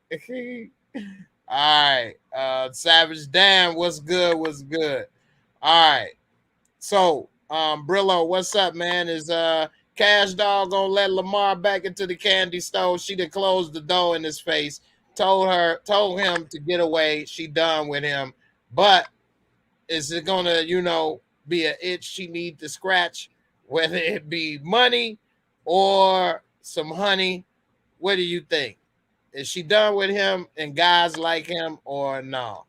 All right. Savage Dan, what's good? What's good? All right. So, Brillo, what's up, man? Is Cash Doll gonna let Lamar back into the candy store? She done closed the door in his face, told him to get away. She done with him. But is it gonna, you know, be an itch she need to scratch, whether it be money or some honey? What do you think? Is she done with him and guys like him or no?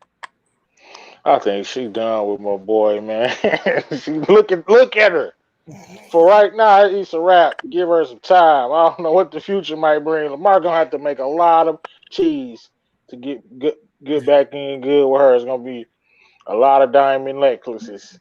I think she done with my boy, man. She look at her. For right now, it's a wrap. Give her some time. I don't know what the future might bring. Lamar gonna have to make a lot of cheese to get back in good with her. It's gonna be a lot of diamond necklaces.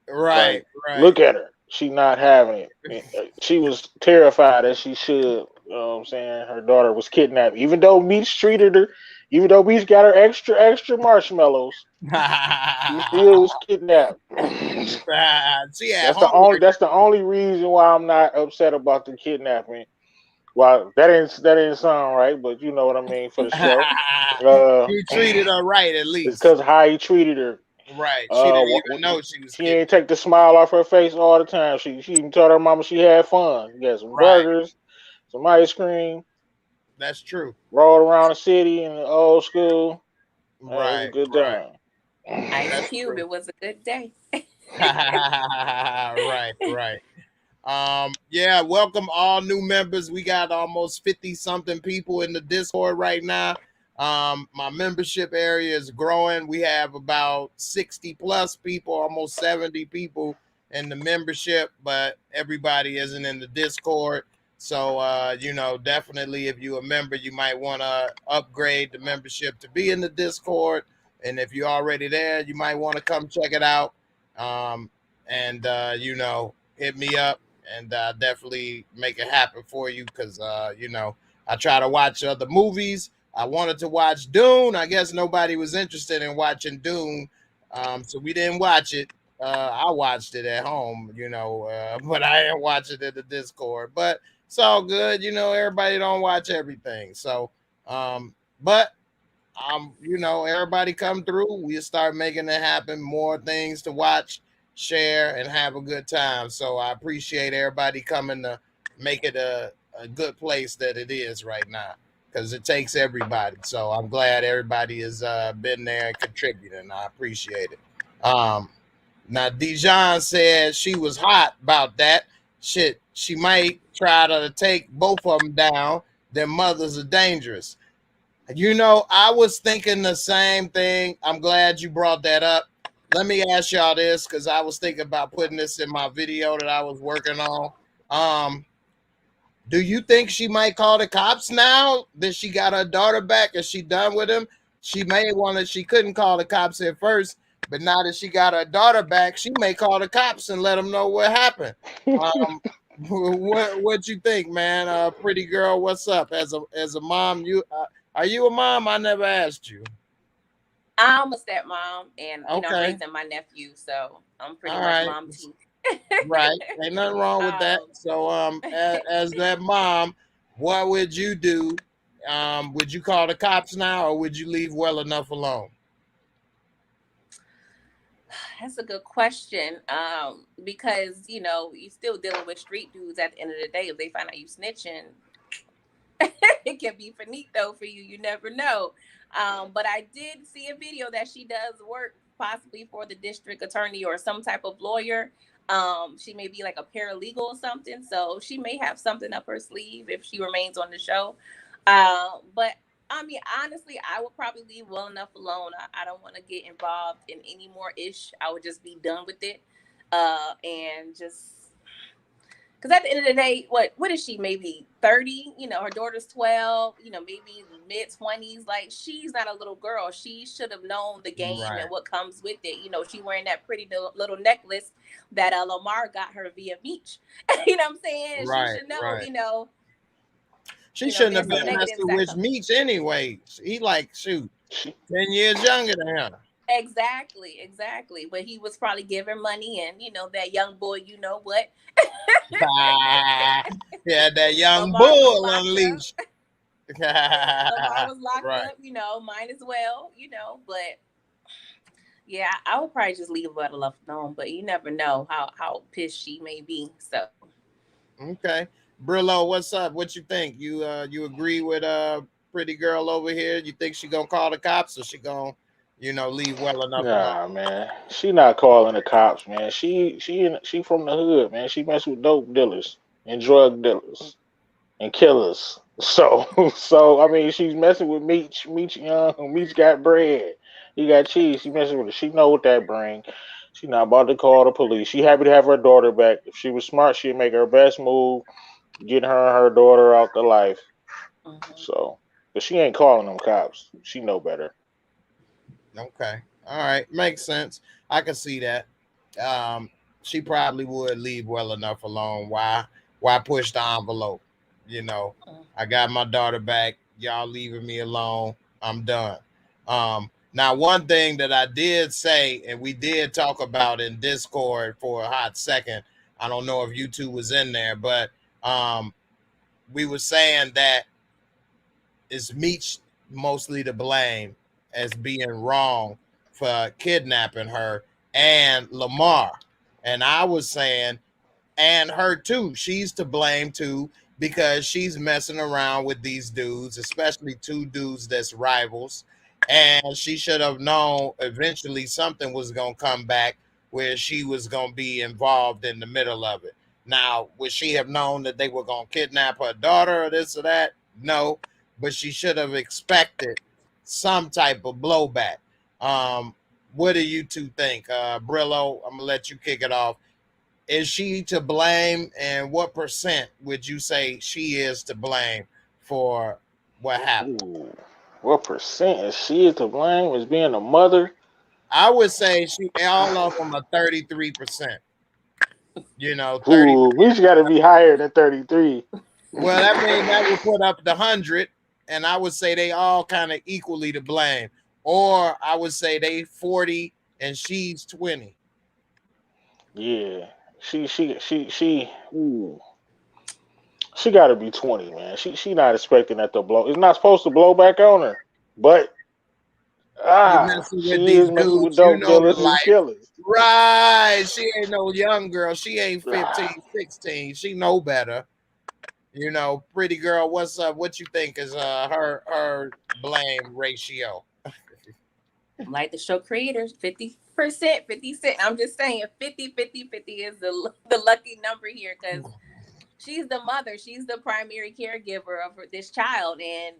Right, right. Look at her. She not having it. She was terrified, as she should. You know what I'm saying? Her daughter was kidnapped. Even though Meech treated her, even though Meech got her extra marshmallows, she still was kidnapped. That's the only reason why I'm not upset about the kidnapping. Well, that didn't sound right, but you know what I mean for the show. He treated her right, at least. It's because of how he treated her. Right. She didn't even know she was. She ain't take the smile off her face all the time. She even told her mama she had fun. She got some burgers, some ice cream. That's true. Rolled around the city in the old school. It was a Right, good right. time. Ice That's Cube, true. it was a good day. Right, right. Yeah, welcome all new members. We got almost 50 something people in the Discord right now. My membership area is growing. We have about 60 plus people, almost 70 people in the membership, but everybody isn't in the Discord. So definitely if you're a member, you might want to upgrade the membership to be in the Discord. And if you're already there, you might want to come check it out. And hit me up and definitely make it happen for you because I try to watch other movies. I wanted to watch Dune. I guess nobody was interested in watching Dune, so we didn't watch it. I watched it at home, but I didn't watch it in the Discord. But it's all good, everybody don't watch everything. So but everybody come through. We start making it happen. More things to watch, share, and have a good time. So I appreciate everybody coming to make it a good place that it is right now because it takes everybody. So I'm glad everybody has been there and contributing. I appreciate it. Now Dijon said she was hot about that. Shit, she might try to take both of them down. Their mothers are dangerous. I was thinking the same thing. I'm glad you brought that up. Let me ask y'all this because I was thinking about putting this in my video that I was working on. Um, do you think she might call the cops now that she got her daughter back? Is she done with him? She may want to, she couldn't call the cops at first, but now that she got her daughter back, she may call the cops and let them know what happened. Um, what you think, man? Pretty girl, what's up? As a mom, are you a mom? I never asked you. I'm a stepmom, and I'm Okay. raising my nephew, so I'm pretty All much right. mom team. Right. Ain't nothing wrong with that. um, So as that mom, what would you do? Would you call the cops now or would you leave well enough alone? that's a good question. Because you still dealing with street dudes at the end of the day. If they find out you snitching, it can be finito for you. You never know. But I did see a video that she does work possibly for the district attorney or some type of lawyer. She may be like a paralegal or something, so she may have something up her sleeve if she remains on the show. But I mean, honestly, I would probably leave well enough alone. I don't want to get involved in any more ish. I would just be done with it, and just because at the end of the day, what is she? Maybe 30. Her daughter's 12. Maybe mid-20s. Like, she's not a little girl. She should have known the game Right. and what comes with it. She wearing that pretty little necklace that Lamar got her via Meech. You know what I'm saying? She Right. should know. Right. She shouldn't have There's some been negatives messing that with come. Meech anyway. He like shoot She 10 years younger than him. Exactly. But he was probably giving money, and that young boy, you know what? Yeah, that young Lamar was bull locked up. unleashed. Lamar was locked Right. up, mine as well, but yeah, I would probably just leave her alone, but you never know how pissed she may be. So Okay. Brillo, what's up? What you think? You agree with pretty girl over here? You think she gonna call the cops or she gonna, leave well enough alone? Nah, man. She not calling the cops, man. She from the hood, man. She mess with dope dealers and drug dealers and killers. So so I mean, she's messing with Meech. Meech young. Meech got bread. He got cheese. She messing with it. She know what that bring. She not about to call the police. She happy to have her daughter back. If she was smart, she'd make her best move, getting her and her daughter out the life. mhm. So, but she ain't calling them cops. She know better. Okay. All right. Makes sense. I can see that. Um, she probably would leave well enough alone. Why push the envelope? You know, I got my daughter back. Y'all leaving me alone. I'm done. Now one thing that I did say, and we did talk about in Discord for a hot second. I don't know if YouTube was in there, but um, we were saying that is Meech mostly to blame as being wrong for kidnapping her and Lamar. And I was saying, and her too, she's to blame too, because she's messing around with these dudes, especially two dudes that's rivals. And she should have known eventually something was going to come back where she was going to be involved in the middle of it. Now, would she have known that they were going to kidnap her daughter or this or that? No, but she should have expected some type of blowback. What do you two think? Brillo, I'm going to let you kick it off. Is she to blame, and what percent would you say she is to blame for what happened? Ooh, what percent is she to blame as being a mother? I would say all of them are 33%. 30. Ooh, we got to be higher than 33. Well, that means that would put up the 100, and I would say they all kind of equally to blame. Or I would say they 40 and she's 20. Yeah, ooh, she got to be 20, man. She not expecting that to blow. It's not supposed to blow back on her, but You messing with she is these messing with dudes, you dope know the dealers and life. killers. Right. She ain't no young girl. She ain't 15, 16. She know better. Pretty girl, what's up? What you think is her blame ratio? Like the show creators, 50%, 50 cent. I'm just saying 50 is the lucky number here, because she's the mother. She's the primary caregiver of this child. And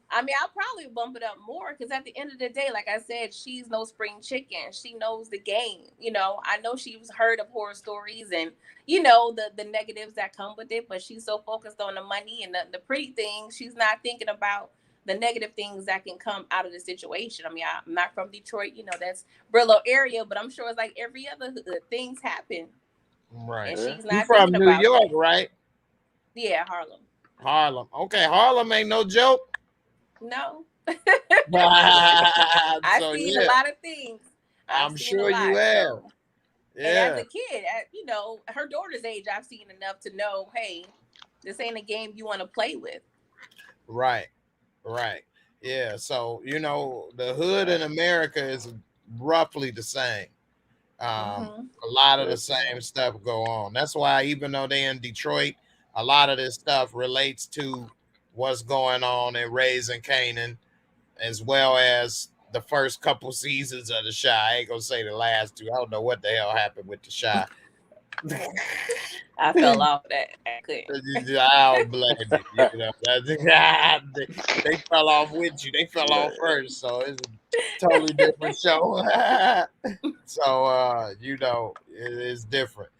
I mean, I'll probably bump it up more, because at the end of the day, like I said, she's no spring chicken. She knows the game. I know she's heard of horror stories and, the negatives that come with it, but she's so focused on the money and the pretty things. She's not thinking about the negative things that can come out of the situation. I mean, I'm not from Detroit, that's Brillo area, but I'm sure it's like every other hood, things happen. Right. And she's You not from thinking New about York, that. right? Yeah, Harlem. Harlem. Okay, Harlem ain't no joke. No. So, I've seen a lot of things. I'm sure you have. So. Yeah. And as a kid, her daughter's age, I've seen enough to know, hey, this ain't a game you want to play with. Right. Yeah. So, the hood in America is roughly the same. A lot of the same stuff go on. That's why, even though they're in Detroit, a lot of this stuff relates to what's going on in Raising Canaan, as well as the first couple seasons of the Shy. I ain't gonna say the last two. I don't know what the hell happened with the Shy. I fell off that. I couldn't. I don't blame you. They fell off with you. They fell off first, so it's a totally different show. So it is different.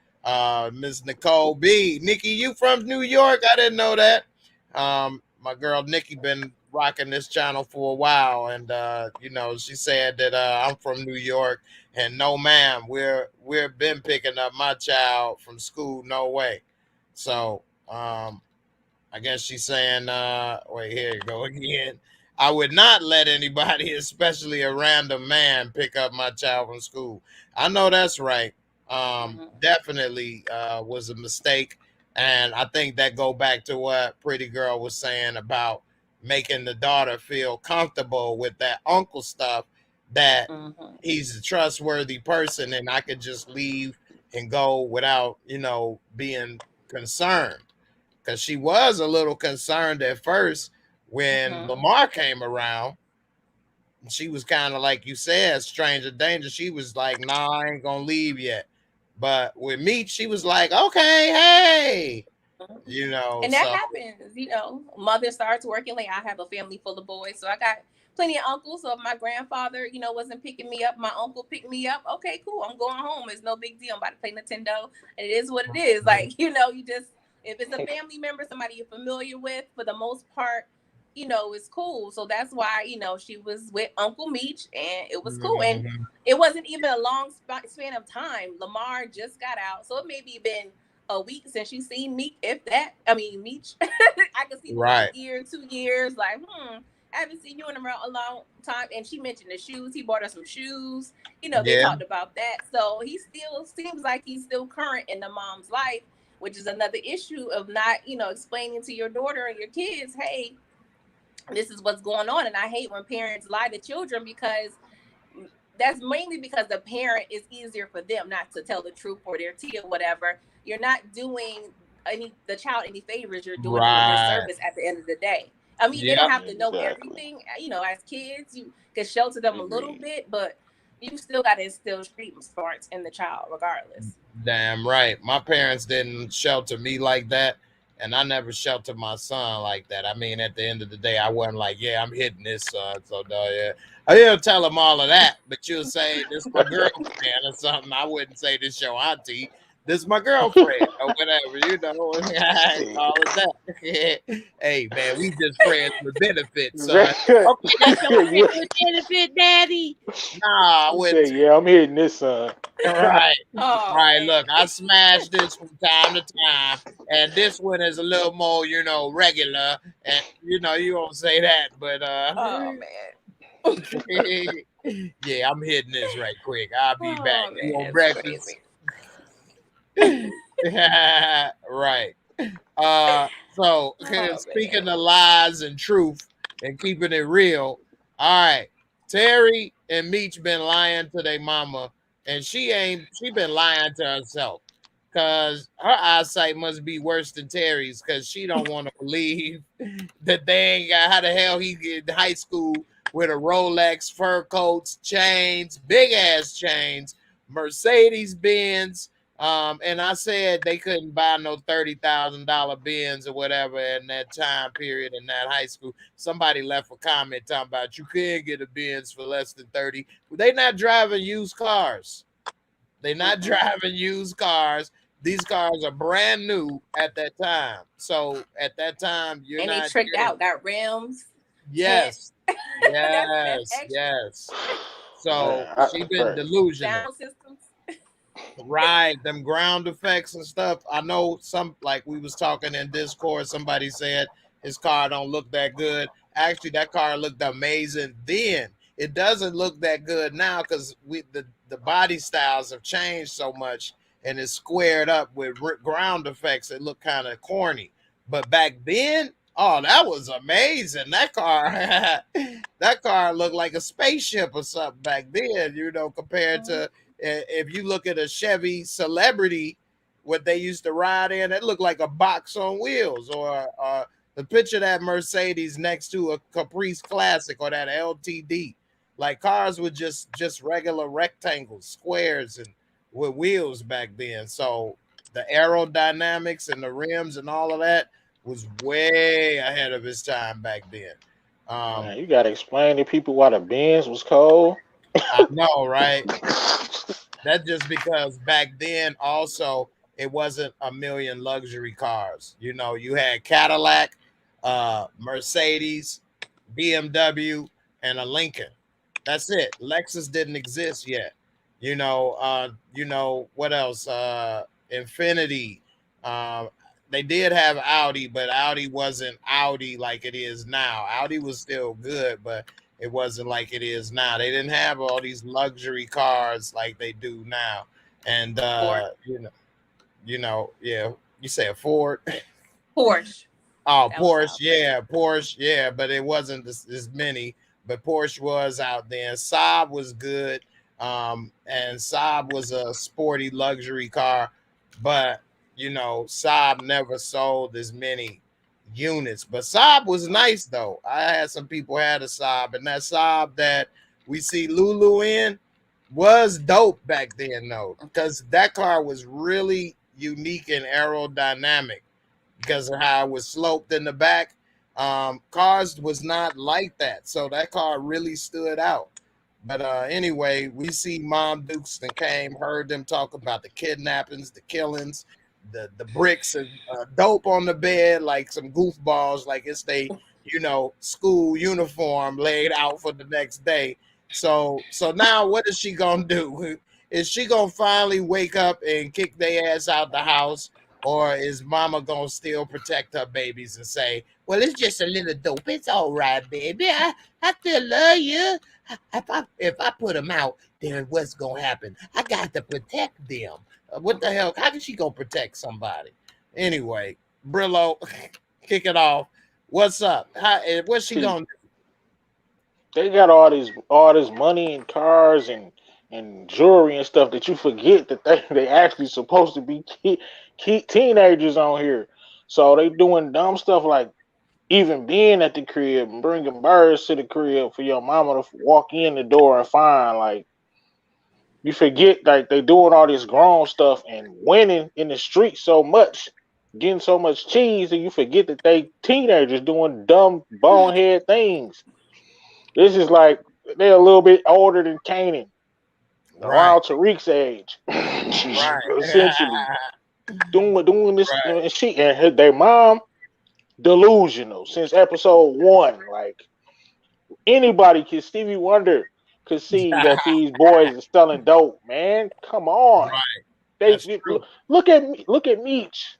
Miss Nicole B. Nikki, you from New York? I didn't know that. My girl Nikki been rocking this channel for a while, and she said that I'm from New York, and no ma'am, we've been picking up my child from school. No way. So I guess she's saying, wait, here you go again. I would not let anybody, especially a random man, pick up my child from school. I know that's right. Definitely was a mistake. And I think that go back to what Pretty Girl was saying about making the daughter feel comfortable with that uncle stuff, that he's a trustworthy person and I could just leave and go without, being concerned. Because she was a little concerned at first when Lamar came around. She was kind of, like you said, stranger danger. She was like, nah, I ain't gonna leave yet. But with Meech, she was like, okay, hey. And that happens, mother starts working late. I have a family full of boys, so I got plenty of uncles. So if my grandfather, wasn't picking me up, my uncle picked me up. Okay, cool. I'm going home. It's no big deal. I'm about to play Nintendo, and it is what it is. Like, you just, if it's a family member, somebody you're familiar with, for the most part, it's cool. So that's why, she was with Uncle Meech, and it was cool. And it wasn't even a long span of time. Lamar just got out, so it maybe been a week since she's seen Meech, if that. I mean, Meech. I could see a year, 2 years. Like, I haven't seen you in a long time. And she mentioned the shoes. He bought her some shoes. They talked about that. So he still seems like he's still current in the mom's life, which is another issue of not, explaining to your daughter and your kids, hey, this is what's going on. And I hate when parents lie to children, because that's mainly because the parent is easier for them not to tell the truth, or their tea or whatever. You're not doing the child any favors. You're doing them a Right. disservice at the end of the day. I mean, they Yep. don't have to know Exactly. everything. You know, as kids, you can shelter them a little bit, but you still got to instill street smarts in the child, regardless. Damn right. My parents didn't shelter me like that, and I never sheltered my son like that. I mean, at the end of the day, I wasn't like, yeah, I'm hitting this son. So, yeah. I didn't tell him all of that, but you'll say, this my girlfriend or something. I wouldn't say, this your auntie. This my girlfriend or whatever, you know. All of that. Hey, man, we just friends with benefits, son. Okay, that's your friend with benefit, daddy. Nah, I wouldn't. Yeah, I'm hitting this son. Right. Oh, Right. man. Look, I smash this from time to time, and this one is a little more, you know, regular. And you know, you won't say that, but Oh man. yeah, I'm hitting this right quick. I'll be back. Man, You on it's breakfast? Right. So speaking of lies and truth and keeping it real, all right. Terry and Meech been lying to their mama, and she been lying to herself, because her eyesight must be worse than Terry's, because she don't want to believe that they ain't got how the hell he get in high school with a Rolex, fur coats, chains, big ass chains, Mercedes Benz. And I said they couldn't buy no $30,000 Benz or whatever in that time period in that high school. Somebody left a comment talking about you could get a Benz for less than 30. They not driving used cars. They not driving used cars. These cars are brand new at that time. So at that time, you're and not they tricked getting, out, got rims. yes, That's extra. yes. So Man, she been delusional. Sound systems. Right, them ground effects and stuff. I know some, like we was talking in Discord, somebody said his car don't look that good. Actually, that car looked amazing then. It doesn't look that good now because the body styles have changed so much, and it's squared up with ground effects. It looked kind of corny. But back then, oh, that was amazing. That car that car looked like a spaceship or something back then, you know, compared to if you look at a Chevy Celebrity, what they used to ride in, it looked like a box on wheels, or the picture of that Mercedes next to a Caprice Classic or that LTD. Like cars were just regular rectangles, squares, and with wheels back then. So the aerodynamics and the rims and all of that was way ahead of its time back then. Man, you gotta explain to people why the Benz was cold. I know, right? That's just because back then also it wasn't a million luxury cars. You know, you had Cadillac, Mercedes, BMW, and a Lincoln. That's it. Lexus didn't exist yet. You know what else? Infinity. Uh, they did have Audi, but Audi wasn't Audi like it is now. Audi was still good, but it wasn't like it is now. They didn't have all these luxury cars like they do now. And yeah. You say a Ford? Porsche. Oh, Porsche, yeah, but it wasn't as many. But Porsche was out there. Saab was good, and Saab was a sporty luxury car, but you know, Saab never sold as many units. But Saab was nice though. I had some people had a Saab, and that Saab that we see Lulu in was dope back then though, because that car was really unique and aerodynamic because of how it was sloped in the back. Cars was not like that, so that car really stood out. But anyway, we see Mom Dukes and came, heard them talk about the kidnappings, the killings, the bricks and dope on the bed, like some goofballs, like it's they, you know, school uniform laid out for the next day. So now what is she gonna do? Is she gonna finally wake up and kick their ass out the house? Or is mama gonna still protect her babies and say, well, it's just a little dope. It's all right, baby. I still love you. If I put them out, then what's gonna happen? I got to protect them. What the hell? How can she go protect somebody? Anyway, Brillo, kick it off. What's up? What's she gonna do? They got all this money and cars and jewelry and stuff that you forget that they actually supposed to be teenagers on here. So they doing dumb stuff like even being at the crib and bringing birds to the crib for your mama to walk in the door and find. Like, you forget, like, they doing all this grown stuff and winning in the street so much, getting so much cheese, and you forget that they teenagers doing dumb bonehead things. This is like they're a little bit older than Kanan, Right. around Tariq's age, Right. essentially doing this, Right. and their mom delusional since episode 1. Like, anybody can, Stevie Wonder could see that these boys are selling dope. Man, come on. Right. They That's true. look at Meech.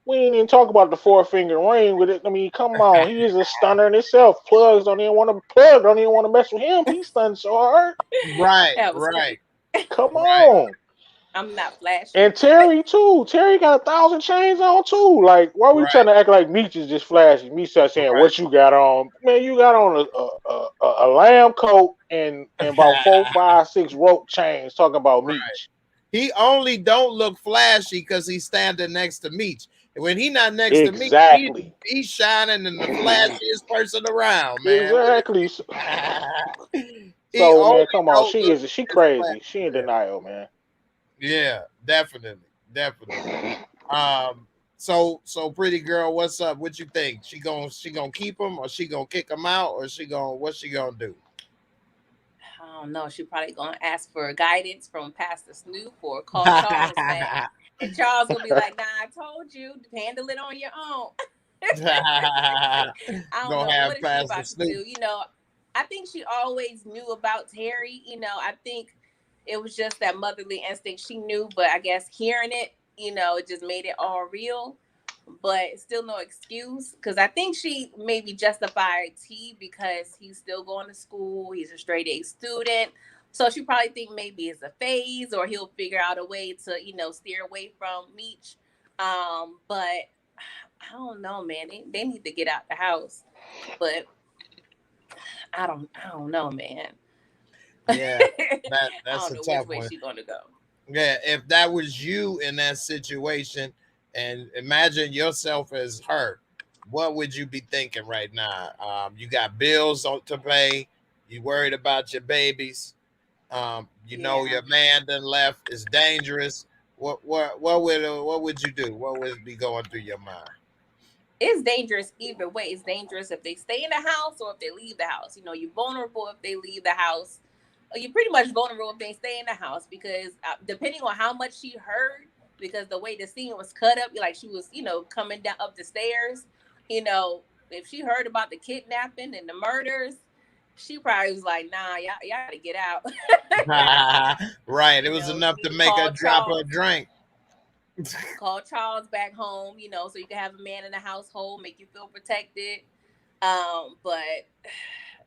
We ain't even talk about the 4-finger ring with it. I mean, come on, he is a stunner in itself. Plugs don't even want to mess with him. He's stunned so hard. Right. That was Right. Come Right. on. I'm not flashing. And Terry too. Terry got 1,000 chains on too. Like, why are we Right. trying to act like Meech is just flashy? Meech starts saying, Right. "What you got on, man? You got on a lamb coat and about 4, 5, 6 rope chains." Talking about Right. Meech. He only don't look flashy because he's standing next to Meech. When he not next to Meech, Exactly. he's shining and the flashiest person around, man. Exactly. He So, only man, come on. don't She look crazy. flashy. She in denial, man. Yeah, definitely. So pretty girl, what's up? What you think? She gonna keep him, or she gonna kick him out, or what's she gonna do? I don't know. She probably gonna ask for guidance from Pastor Snoop or call Charles back. And Charles will be like, "Nah, I told you, handle it on your own." I don't know. Have What is she Pastor about Snoop. to do? You know, I think she always knew about Terry. You know, I think it was just that motherly instinct. She knew, but I guess hearing it, you know, it just made it all real. But still no excuse, because I think she maybe justified T because he's still going to school. He's a straight A student. So she probably think maybe it's a phase, or he'll figure out a way to, you know, steer away from Meech. But I don't know, man. They need to get out the house. But I don't know, man. Yeah, that's I don't a know tough which way one. she's gonna go. Yeah, if that was you in that situation, and imagine yourself as her, what would you be thinking right now? You got bills to pay. You worried about your babies. You know Yeah. your man done left. It's dangerous. What would you do? What would be going through your mind? It's dangerous either way. It's dangerous if they stay in the house or if they leave the house. You know, you're vulnerable if they leave the house. You're pretty much vulnerable if they stay in the house, because depending on how much she heard, because the way the scene was cut up, like she was, you know, coming down up the stairs, you know, if she heard about the kidnapping and the murders, she probably was like, "Nah, y'all gotta get out." Right. It You was know, enough you to need to make her call drop her Charles. drink. Call Charles back home, you know, so you can have a man in the household, make you feel protected. But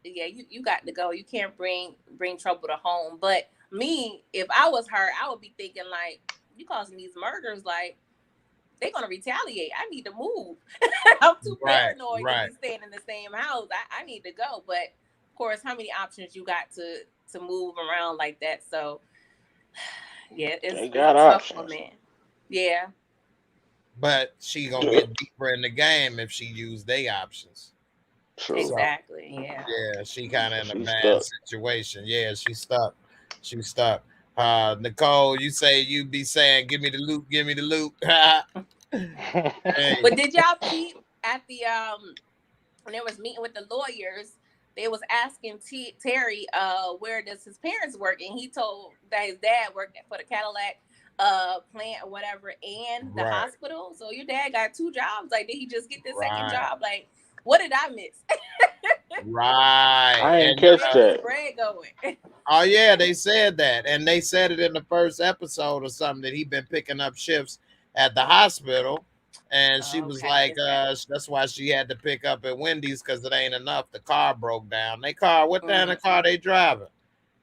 yeah, you got to go. You can't bring trouble to home. But me, if I was her, I would be thinking like, you causing these murders, like they're gonna retaliate. I need to move. I'm too paranoid to be staying in the same house. I need to go. But of course, how many options you got to move around like that? So yeah, it's a tough one, man. Yeah. But she gonna get deeper in the game if she used their options. True. Exactly. Yeah. Yeah, she kind of in a bad situation. Yeah, she's stuck. She's stuck. Nicole, you say you be saying, "Give me the loot, give me the loot." Hey. But did y'all peep at the when they was meeting with the lawyers? They was asking Terry, where does his parents work, and he told that his dad worked for the Cadillac plant or whatever, and the hospital. So your dad got 2 jobs. Like, did he just get the second job? Like, what did I miss? Right. I ain't catch that. Bread going. Oh yeah, they said that, and they said it in the first episode or something that he'd been picking up shifts at the hospital, and she was like, that's why she had to pick up at Wendy's because it ain't enough. The car broke down. What kind of car they driving?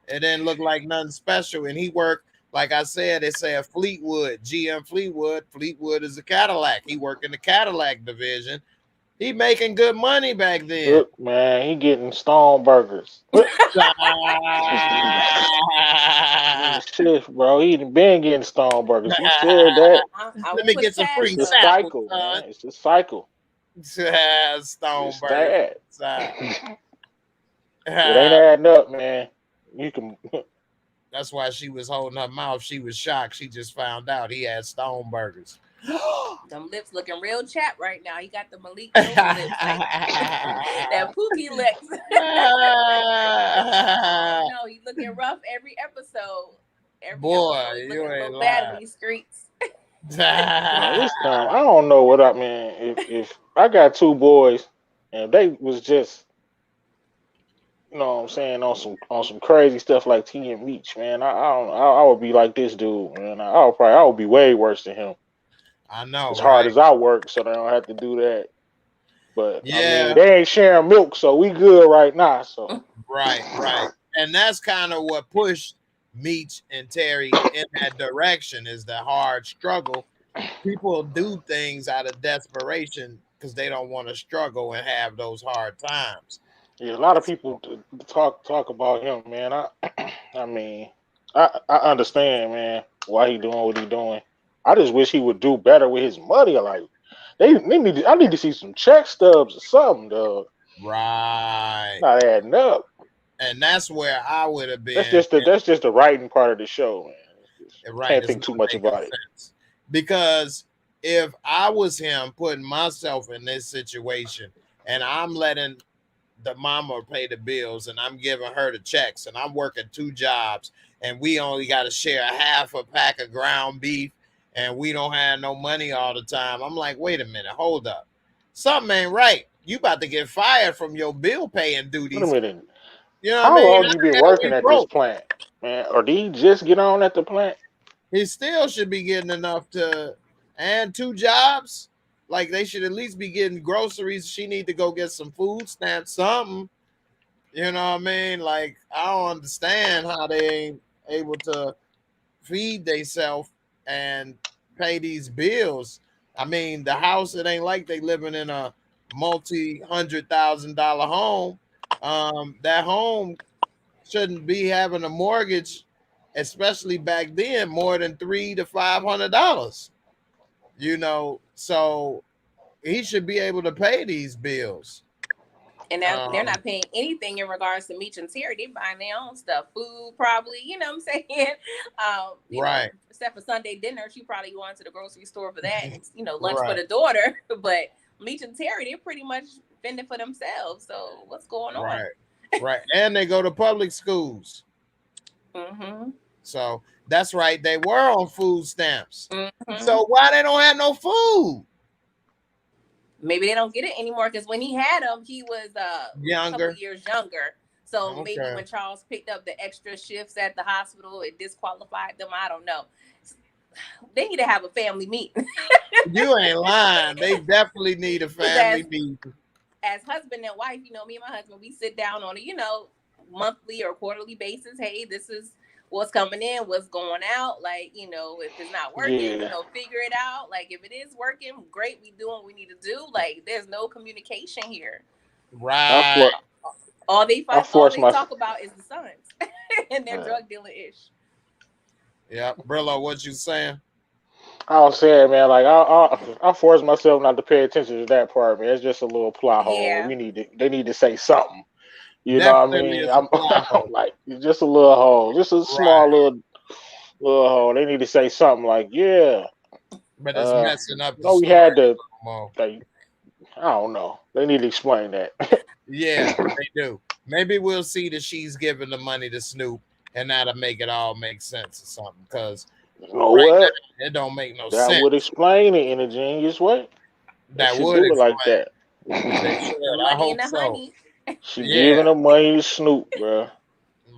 It didn't look like nothing special, and he worked. Like I said, they said Fleetwood, GM Fleetwood. Fleetwood is a Cadillac. He worked in the Cadillac division. He making good money back then. Look, man, he getting stone burgers. shift, bro. He done been getting stone burgers. He said that. I Let won't me put get it some past free It's a him. samples, cycle, son. man. It's a cycle. Stone It's burgers. sad. It ain't adding up, man. You can. That's why she was holding her mouth. She was shocked. She just found out he had stone burgers. Them lips looking real chapped right now. He got the Malik Yoba lips, like that Pookie lips. No, he looking rough every episode. Boy, episode, he's you looking a ain't little bad in lying. these streets. Man, this time I don't know what I mean. If I got two boys and they was just, you know what I'm saying, on some crazy stuff like T and Meech, man, I would be like this dude, man. I would be way worse than him. I know, As right? hard as I work, so they don't have to do that. But I Yeah. mean, they ain't sharing milk, so we good right now. So Right. And that's kind of what pushed Meech and Terry in that direction, is the hard struggle. People do things out of desperation because they don't want to struggle and have those hard times. yeah, a lot of people talk about him, man. I mean, I understand, man, why he doing what he doing. I just wish he would do better with his money. Like they need, I need to see some check stubs or something, dog. Right. Not adding up. And that's where I would have been. That's just the writing part of the show, man. Right. Can't It's think too not much making about it. sense. Because if I was him putting myself in this situation and I'm letting the mama pay the bills and I'm giving her the checks and I'm working two jobs and we only got to share a half a pack of ground beef and we don't have no money all the time, I'm like, wait a minute, hold up. Something ain't right. You about to get fired from your bill paying duties. Wait a minute. You know How what I mean? long you been working at this plant, man? Or did he just get on at the plant? He still should be getting enough to, and two jobs. Like they should at least be getting groceries. She need to go get some food stamps, something. You know what I mean? Like I don't understand how they ain't able to feed themselves and pay these bills. I mean, the house, it ain't like they living in a multi-$100,000 home. That home shouldn't be having a mortgage, especially back then, more than $300 to $500. You know, so he should be able to pay these bills. And they're not paying anything in regards to Meech and Terry. They're buying their own stuff, food probably. You know what I'm saying? Right. Except for Sunday dinner, she probably going to the grocery store for that. And, lunch for the daughter. But Meech and Terry, they're pretty much fending for themselves. So what's going on? Right. And they go to public schools. Mm-hmm. So that's right. They were on food stamps. Mm-hmm. So why they don't have no food? Maybe they don't get it anymore because when he had them, he was younger, a couple years younger. So maybe when Charles picked up the extra shifts at the hospital, it disqualified them. I don't know. They need to have a family meeting. You ain't lying. They definitely need a family meeting. As husband and wife, me and my husband, we sit down on a, monthly or quarterly basis. Hey, this is what's coming in, what's going out. Like, if it's not working, figure it out. Like, if it is working, great, we doing what we need to do. Like, there's no communication here. Right. All they talk about is the sons and their drug dealer ish. Yeah, Brillo, what you saying? I was saying, man, like I force myself not to pay attention to that part, man. It's just a little plot hole. They need to say something. You Definitely know what I mean? I'm like, just a little hole, just a small little hole. They need to say something like, yeah. But it's messing up. No, we had to. I don't know. They need to explain that. Yeah, they do. Maybe we'll see that she's giving the money to Snoop, and that'll make it all make sense or something. Because now, it don't make no sense. That would explain it in a genius way. That would do it like that. The money and the honey. She giving the money to Snoop, bro.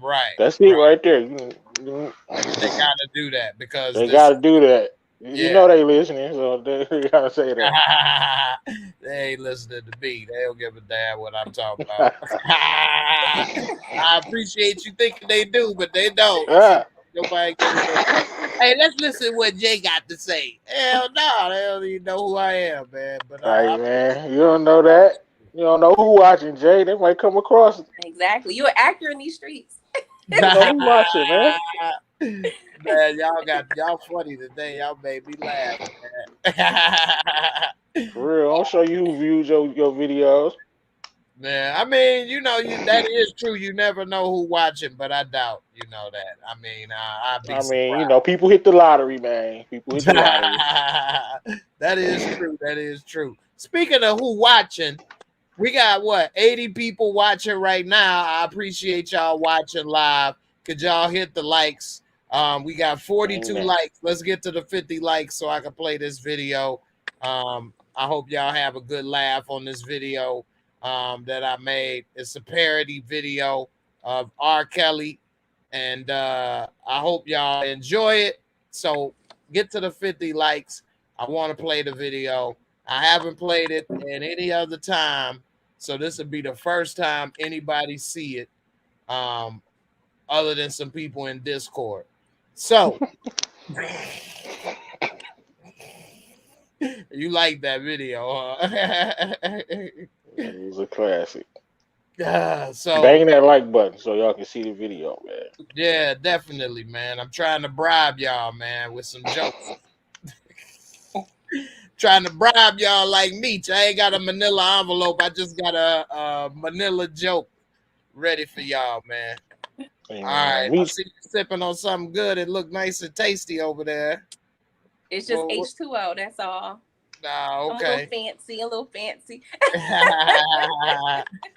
Right. That's it right there. They gotta do that because they gotta do that. You know they listening, so they gotta say that. They ain't listening to me. They don't give a damn what I'm talking about. I appreciate you thinking they do, but they don't. Nobody gives a damn. Hey, let's listen to what Jay got to say. Hell no, they don't even know who I am, man. But man, you don't know that. You don't know who watching, Jay. They might come across it. Exactly. You're an actor in these streets. You know who watching, man. Man, y'all funny today. Y'all made me laugh. Man. For real, I'll show you who viewed your videos. Man, I mean, that is true. You never know who watching, but I doubt that. I mean, I'd be I mean, surprised. people hit the lottery, man. People hit the lottery. That is true. That is true. Speaking of who watching, we got 80 people watching right now. I appreciate y'all watching live. Could y'all hit the likes? We got 42 Amen. likes. Let's get to the 50 likes so I can play this video. I hope y'all have a good laugh on this video that I made. It's a parody video of R. Kelly, and I hope y'all enjoy it. So get to the 50 likes. I want to play the video. I haven't played it in any other time, so this would be the first time anybody see it, other than some people in Discord. So you like that video, huh? It was a classic. So Bang that like button so y'all can see the video, man. yeah, definitely, man. I'm trying to bribe y'all, man, with some jokes. Trying to bribe y'all like Meech. I ain't got a manila envelope. I just got a manila joke ready for y'all, man. Hey, All right. man. I see you sipping on something good. It look nice and tasty over there. It's just H2O, that's all. Oh, okay. I'm a little fancy.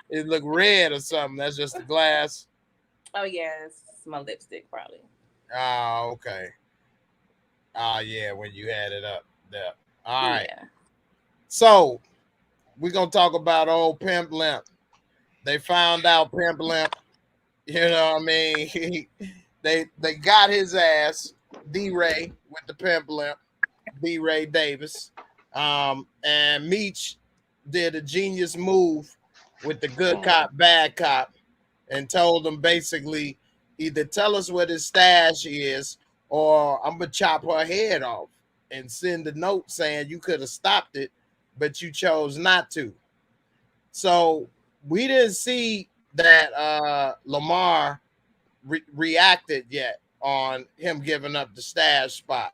It look red or something. That's just the glass. Oh, yeah, it's my lipstick, probably. Oh, okay. Oh, yeah, when you had it up there. All right. Yeah. So, we're going to talk about old Pimp Limp. They found out Pimp Limp, you know what I mean? They got his ass, D-Ray, with the Pimp Limp, D-Ray Davis. And Meech did a genius move with the good cop, bad cop, and told them basically either tell us what his stash is or I'm going to chop her head off and send a note saying you could have stopped it, but you chose not to. So we didn't see that Lamar reacted yet on him giving up the stash spot.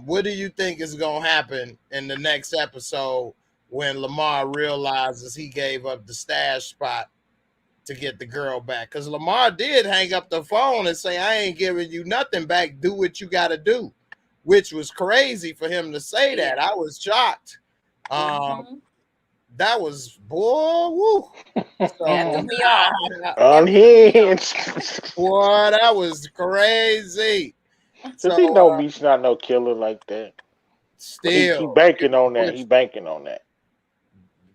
What do you think is going to happen in the next episode when Lamar realizes he gave up the stash spot to get the girl back? Because Lamar did hang up the phone and say, I ain't giving you nothing back. Do what you got to do, which was crazy for him to say that. I was shocked. That was, boy, woo. So, that threw me off. Unhinged. Boy, that was crazy. Does he know Meech not no killer like that? Still, he banking on that. He banking on that.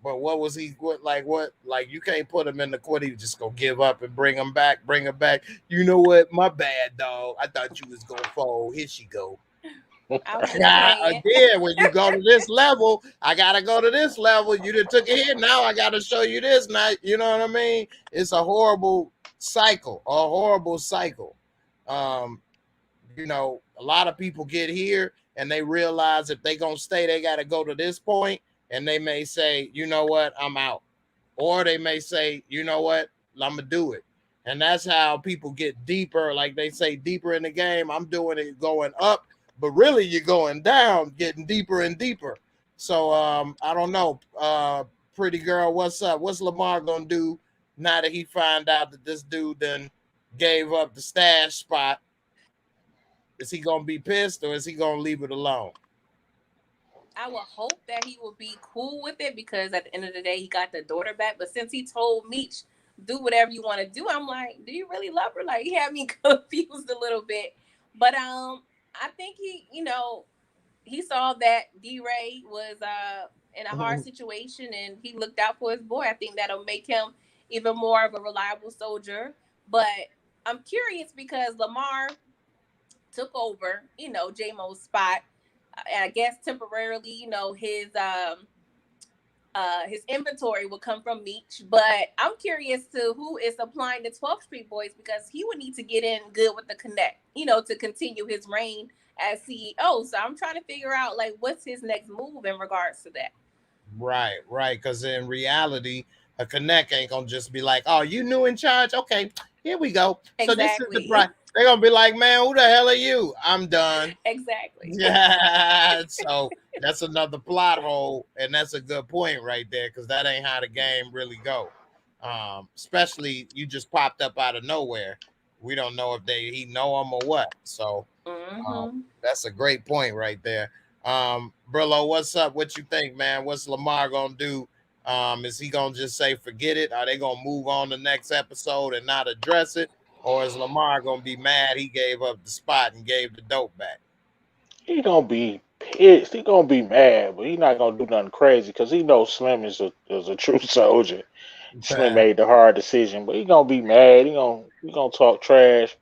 But what was he? What you can't put him in the court. He just gonna give up and bring him back. You know what? My bad, dog. I thought you was gonna fall. Here she go. Again, when you go to this level, I gotta go to this level. You done took it here. Now I gotta show you this. Now you know what I mean. It's a horrible cycle. A lot of people get here and they realize if they gonna stay, they gotta go to this point, and they may say, you know what, I'm out, or they may say, you know what, I'm gonna do it. And that's how people get deeper. Like they say, deeper in the game. I'm doing it going up, but really you're going down, getting deeper and deeper. So I don't know. Pretty girl, what's up? What's Lamar gonna do now that he find out that this dude then gave up the stash spot? Is he gonna be pissed or is he gonna leave it alone? I would hope that he will be cool with it because at the end of the day, he got the daughter back. But since he told Meech, do whatever you want to do, I'm like, do you really love her? Like, he had me confused a little bit. But I think he saw that D-Ray was in a hard situation and he looked out for his boy. I think that'll make him even more of a reliable soldier. But I'm curious because Lamar took over, JMO's spot. I guess temporarily, his inventory will come from Meech. But I'm curious to who is supplying the 12th Street Boys because he would need to get in good with the Connect, to continue his reign as CEO. So I'm trying to figure out, what's his next move in regards to that. Right. Because in reality, a Connect ain't going to just be like, oh, you new in charge? Okay, here we go. Exactly. So this is the price. They're gonna be like, man, who the hell are you? I'm done. Exactly. Yeah. So that's another plot hole, and that's a good point right there, because that ain't how the game really go. Especially you just popped up out of nowhere. We don't know if he know him or what. So that's a great point right there. Brillo, what's up? What you think, man? What's Lamar gonna do? Is he gonna just say forget it? Are they gonna move on the next episode and not address it? Or is Lamar gonna be mad he gave up the spot and gave the dope back? He gonna be pissed. He gonna be mad, but he not gonna do nothing crazy because he knows Slim is a true soldier. Slim made the hard decision, but he gonna be mad. He gonna talk trash.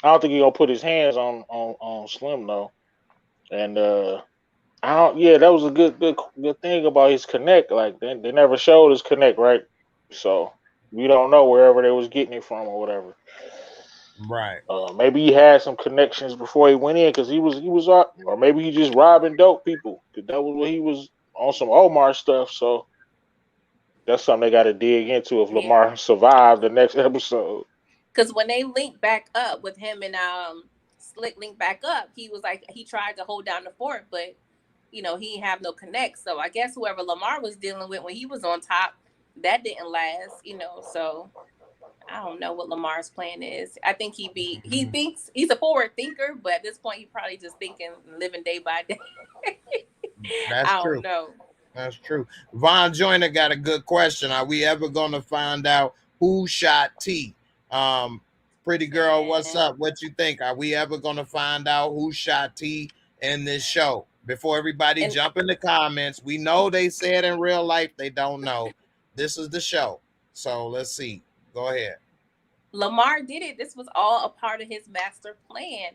I don't think he gonna put his hands on Slim though. And I don't. Yeah, that was a good thing about his connect. Like they never showed his connect, right? So we don't know wherever they was getting it from or whatever. Right. Maybe he had some connections before he went in because he was or maybe he just robbing dope people because that was what he was on some Omar stuff. So that's something they got to dig into if Lamar survived the next episode. Because when they linked back up with him and Slick linked back up, he was like he tried to hold down the fort, but he didn't have no connect. So I guess whoever Lamar was dealing with when he was on top, that didn't last. So I don't know what Lamar's plan is. I think he thinks he's a forward thinker, but at this point, he's probably just thinking, living day by day. That's I true. don't know. That's true. Von Joyner got a good question. Are we ever going to find out who shot T? Pretty girl, what's up? What you think? Are we ever going to find out who shot T in this show? Before everybody jump in the comments, we know they said in real life they don't know. This is the show. So let's see. Go ahead. Lamar did it. This was all a part of his master plan.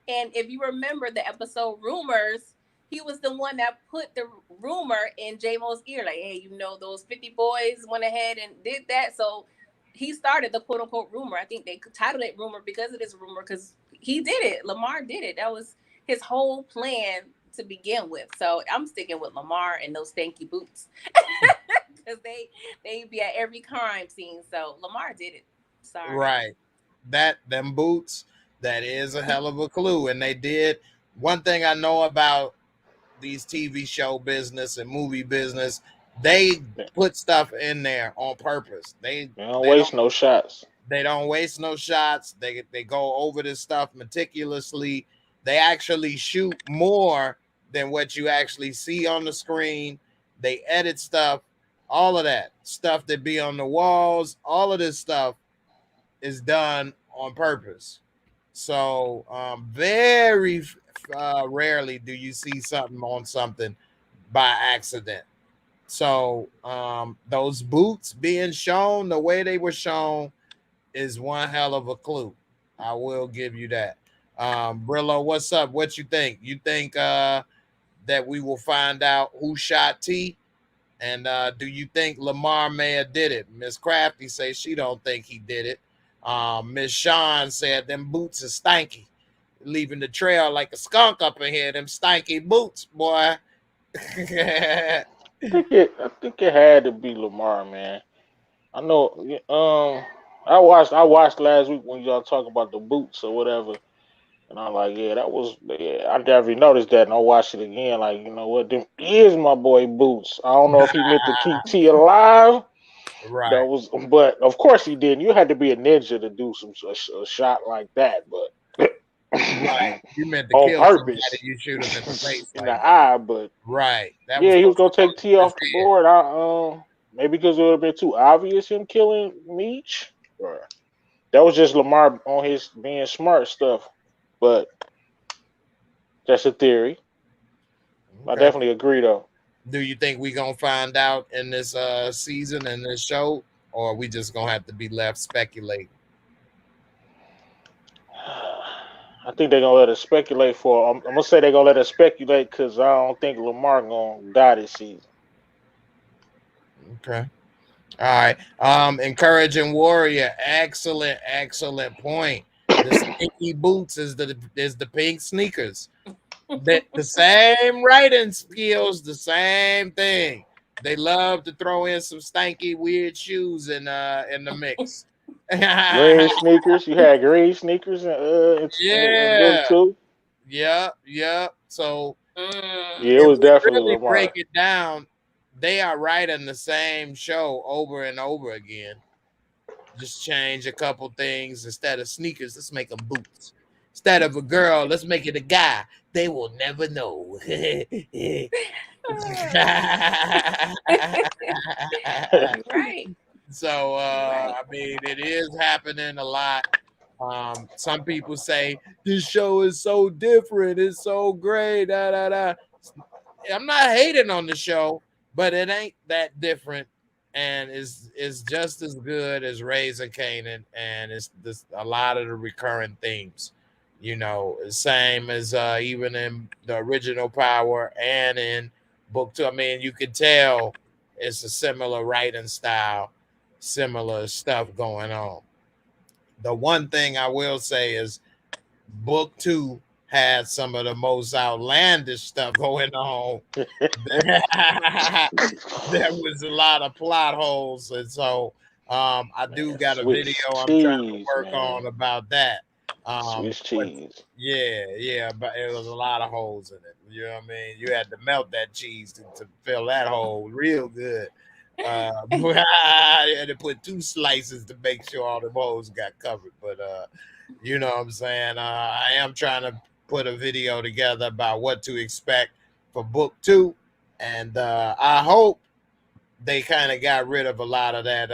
And if you remember the episode Rumors, he was the one that put the rumor in J-Mo's ear. Like, hey, those 50 boys went ahead and did that. So he started the quote unquote rumor. I think they titled it Rumor because it is rumor because he did it. Lamar did it. That was his whole plan to begin with. So I'm sticking with Lamar and those stanky boots because they be at every crime scene. So Lamar did it. Sorry. Right. Them boots, that is a hell of a clue. And they did. One thing I know about these TV show business and movie business, they put stuff in there on purpose. They don't waste no shots. They don't waste no shots. They go over this stuff meticulously. They actually shoot more than what you actually see on the screen. They edit stuff, all of that stuff that be on the walls, all of this stuff is done on purpose. So very rarely do you see something on something by accident. So those boots being shown the way they were shown is one hell of a clue. I will give you that. Brillo, what's up? What you think? You think that we will find out who shot T? And do you think Lamar may have did it? Miss Crafty says she don't think he did it. Miss Sean said them boots are stanky, leaving the trail like a skunk up in here. Them stanky boots, boy. I think it had to be Lamar, man. I know. I watched last week when y'all talk about the boots or whatever, and I'm like, yeah, that was. Yeah, I never noticed that, and I watched it again. Like, you know what? Them is my boy boots. I don't know if he meant to keep T alive. Right. That was, but of course he didn't. You had to be a ninja to do a shot like that, but right, you meant to on kill purpose. somebody, you shoot him in the face, in the eye. But right, yeah, he was gonna take T off the board. Maybe because it would have been too obvious him killing Meech. Or that was just Lamar on his being smart stuff. But that's a theory. Okay. I definitely agree, though. Do you think we gonna find out in this season and this show, or are we just gonna have to be left speculating? I think they're gonna let us speculate I'm gonna say they're gonna let us speculate because I don't think Lamar gonna die this season. Okay. All right. Encouraging Warrior. Excellent point. The stinky boots is the pink sneakers. The same writing skills, the same thing. They love to throw in some stanky weird shoes in the mix. Green sneakers. You had green sneakers in book Yeah, 2. yeah. So Yeah, it Mm. if was we definitely really break Lamar. it down, they are writing the same show over and over again. Just change a couple things. Instead of sneakers, let's make them boots. Instead of a girl, let's make it a guy. They will never know. You're right. So You're right. I mean, it is happening a lot. Some people say this show is so different, it's so great. Da, da, da. I'm not hating on the show, but it ain't that different, and is just as good as Raising Canaan, and it's this a lot of the recurring themes. Same as even in the original Power and in book 2. I mean, you can tell it's a similar writing style, similar stuff going on. The one thing I will say is book 2 had some of the most outlandish stuff going on. There was a lot of plot holes, and so I do Man, got a video Swiss I'm trying to cheese, work man. on about that. Swiss But cheese. yeah, but it was a lot of holes in it. You know what I mean? You had to melt that cheese to fill that hole real good. I had to put 2 slices to make sure all the holes got covered. But you know what I'm saying? I am trying to put a video together about what to expect for book 2, and I hope they kind of got rid of a lot of that,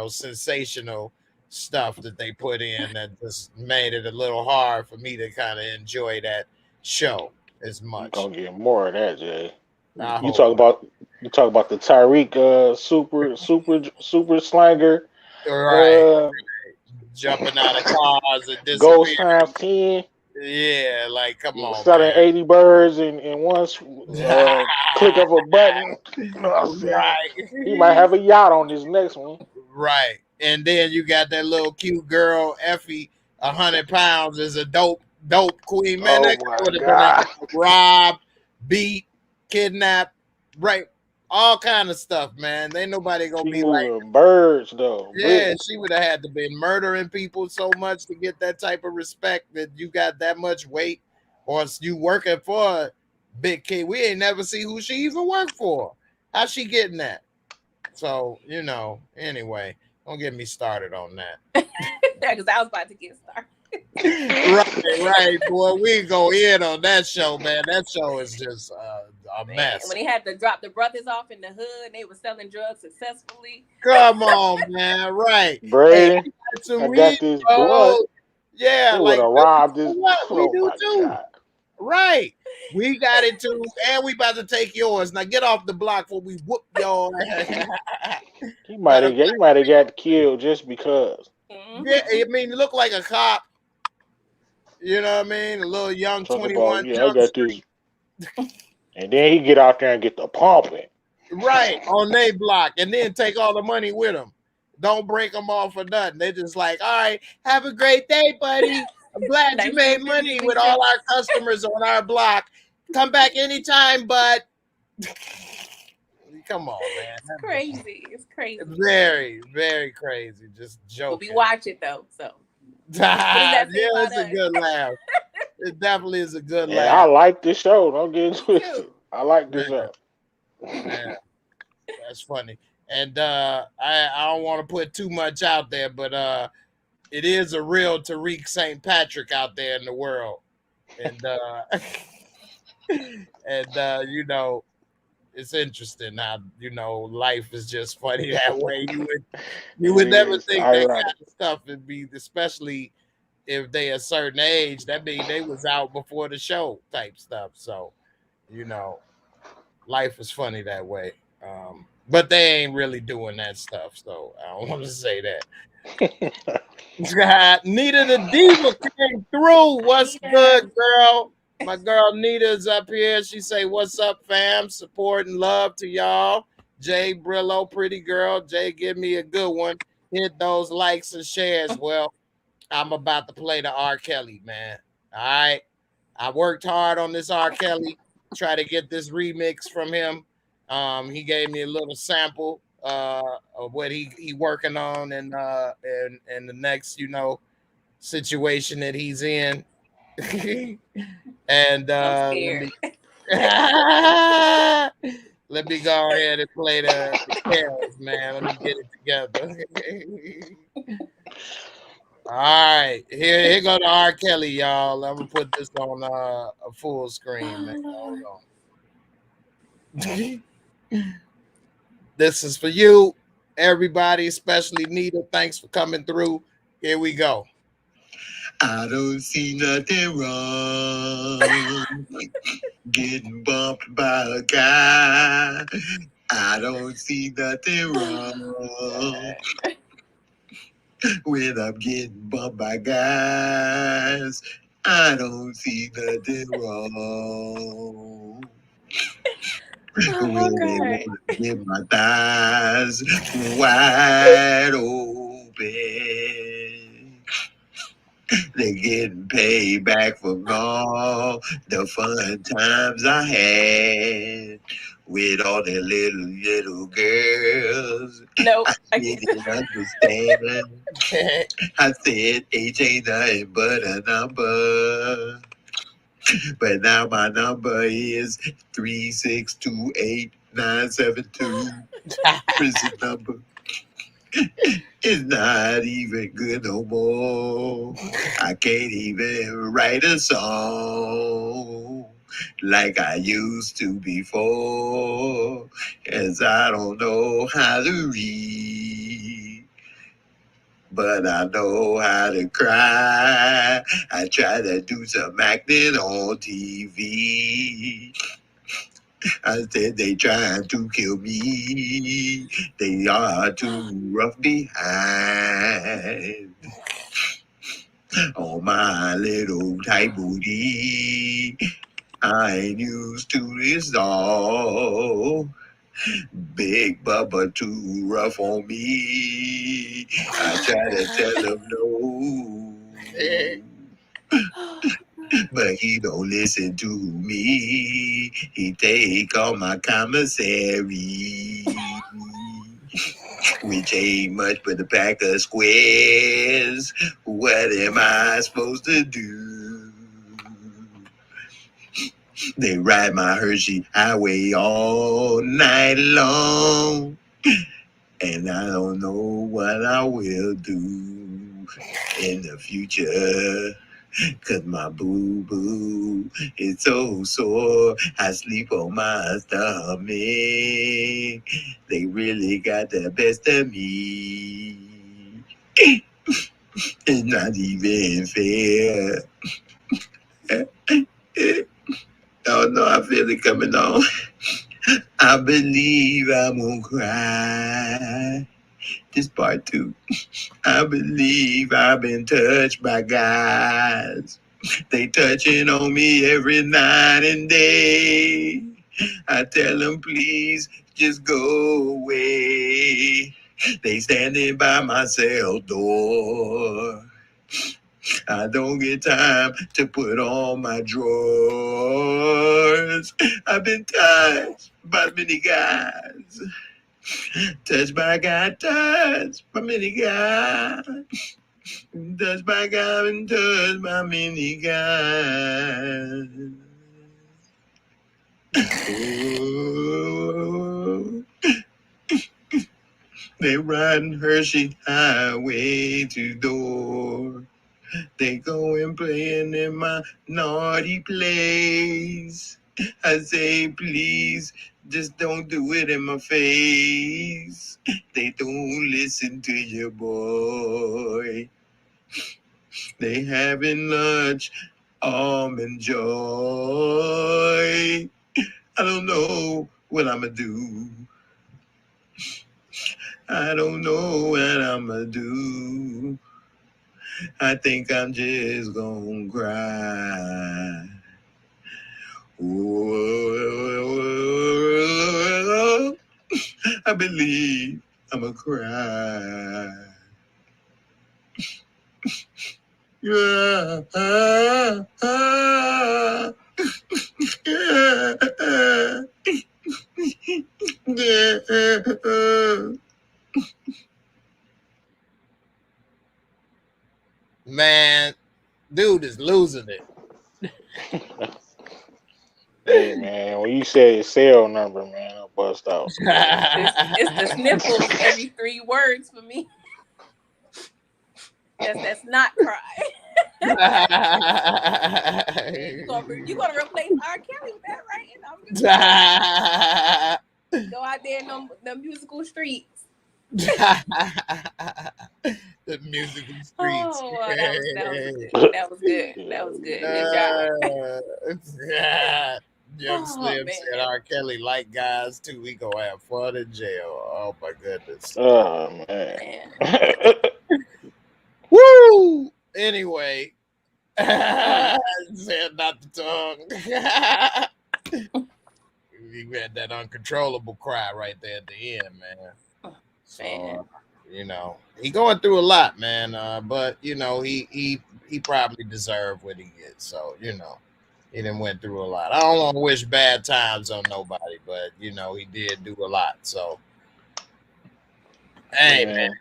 sensational stuff that they put in that just made it a little hard for me to kind of enjoy that show as You much. gonna get more of that, Jay. I You hope talk about you talk about the Tyreek super slanger so. Right, uh jumping out of cars and ghost disappearing. times 10, Yeah, like come on, selling 80 birds in one man. click of a button. You know what I'm saying? He might Right. have a yacht on this next one. Right. And then you got that little cute girl, Effie, 100 pounds, is a dope queen. Man, Oh that girl my would have been able god. to rob, beat, kidnap, right, all kind of stuff, man. Ain't nobody gonna She be like, moving birds though. yeah, Bricks. she would have had to be murdering people so much to get that type of respect that you got that much weight, or you working for a big kid. We ain't never see who she even worked for. How's she getting that? So, anyway, don't get me started on that. Because I was about to get started. Right, boy. We go in on that show, man. That show is just a Man, mess. when they had to drop the brothers off in the hood and they were selling drugs successfully. Come on, man. Right. Hey, Brady, we got some I weed, got this blunt. bro. Yeah, They would like, have what? robbed this. What? We Oh do my too. god. Right. We got it too, and we about to take yours. Now get off the block before we whoop your ass. He Matter might of have he fact, might have got killed just because. yeah, I Mm-hmm. mean, you look like a cop. You know what I mean? A little young Talk 21 about, yeah, I jump got this. And then he get out there and get the pumping. right on their block and then take all the money with them. Don't break them off for nothing. They just like, all right, have a great day, buddy. I'm glad you made money with all 1956. our customers on our block. Come back anytime, but come on, man. It's crazy. It's crazy. Very, very crazy. Just But we joking. watch it though. So what does Yeah, that say about it's a us? good laugh. It definitely is a good And I laugh. like this show. Don't get it Me twisted. too. I like this Man, show. man, that's funny. And I don't want to put too much out there, but it is a real Tariq St. Patrick out there in the world. And and it's interesting how life is just funny that way. You would It never is think that ironic. kind of stuff would be, especially if they a certain age. That mean they was out before the show type stuff. So you know, life is funny that way. But they ain't really doing that stuff, so I don't want to say that. Nita the Diva came through. What's Nita. good, girl? My girl Nita's up here. She say, "What's up, fam? Support and love to y'all." Jay Brillo, pretty girl. Jay, give me a good one. Hit those likes and shares. Well, I'm about to play the R. Kelly, man. All right. I worked hard on this R. Kelly, try to get this remix from him. He gave me a little sample. what he working on and the next situation that he's in. And I'm scared. let me go ahead and play the carols, man. Let me get it together. All right, here go to R. Kelly, y'all. I'm gonna put this on a full screen, man. Oh, Hold on. This is for you, everybody, especially Nita. Thanks for coming through. Here we go. I don't see nothing wrong getting bumped by a guy. I don't see nothing wrong when I'm getting bumped by guys. I don't see nothing wrong when they God. want to get my thighs wide open. They getting paid back from all the fun times I had with all the little girls. Nope. I didn't understand. I said age ain't nothing but a number. But now my number is 3628972. Prison number. It's not even good no more. I can't even write a song like I used to before, 'cause I don't know how to read, but I know how to cry. I try to do some acting on TV. I said they trying to kill me. They are too rough behind on my little tight booty. I ain't used to this all. Big Bubba too rough on me. I try to tell him no. But he don't listen to me. He take all my commissary, which ain't much but a pack of squares. What am I supposed to do? They ride my Hershey highway all night long, and I don't know what I will do in the future. 'Cause my boo-boo is so sore. I sleep on my stomach. They really got the best of me. It's not even fair. Oh no, I feel it coming on. I believe I'm gonna cry. This part two. I believe I've been touched by guys. They touching on me every night and day. I tell them, please, just go away. They standing by my cell door. I don't get time to put on my drawers. I've been touched by many guys. Touched by God, touched by many guys. Touched by God and touched by many guys. Oh, they riding Hershey Highway to door. They going playing in my naughty place. I say, please, just don't do it in my face. They don't listen to your boy. They having lunch, almond joy. I don't know what I'ma do. I don't know what I'ma do. I think I'm just gonna cry. Whoa, I believe I'ma cry. Yeah, yeah, Man, dude is losing it. Hey man, when you said your cell number, man, I bust out. It's the sniffles every 3 words for me. That's not cry. You gonna replace R. Kelly with that, right? Go out there in the musical streets. The musical streets. Oh, that was good. That was good. Good job. Young Slim said R. Kelly like guys too. We gonna have fun in jail. Oh my goodness. Oh man. Woo! Anyway, said not the tongue. We had that uncontrollable cry right there at the end, man. So, you know, he going through a lot, man. But you know, he probably deserved what he gets. So, you know, he done went through a lot. I don't want to wish bad times on nobody, but you know, he did do a lot. So, hey, man.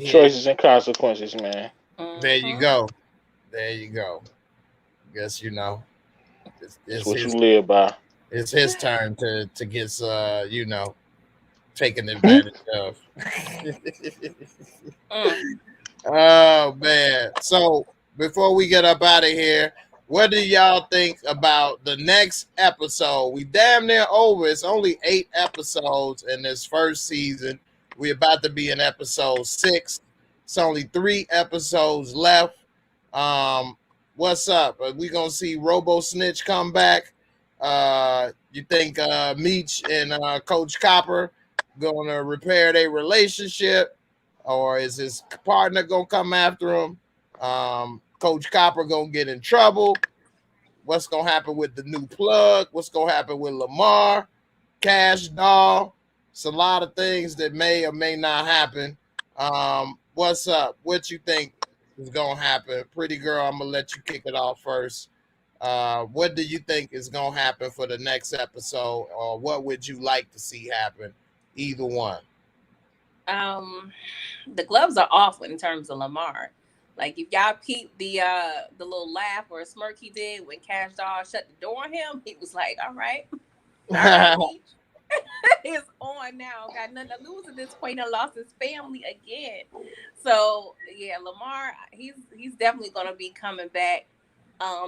Choices and consequences, man. There you go. There you go. Guess you know. It's what you live by. It's his turn to get you know, taken advantage of. Oh man. So before we get up out of here, what do y'all think about the next episode? We damn near over. It's only 8 episodes in this first season. We're about to be in episode 6. It's only 3 episodes left. What's up? Are we gonna see Robo Snitch come back? You think Meech and Coach Copper gonna repair their relationship, or is his partner gonna come after him? Coach Copper gonna get in trouble? What's gonna happen with the new plug? What's gonna happen with Lamar, Cash Doll? It's a lot of things that may or may not happen. What's up? What you think is gonna happen? Pretty girl, I'm gonna let you kick it off first. What do you think is gonna happen for the next episode, or what would you like to see happen? Either one. The gloves are off in terms of Lamar. Like if y'all peep the little laugh or smirk he did when Cash Doll shut the door on him, he was like, "All right, it's on now. Got nothing to lose at this point. And lost his family again." So yeah, Lamar, he's definitely gonna be coming back.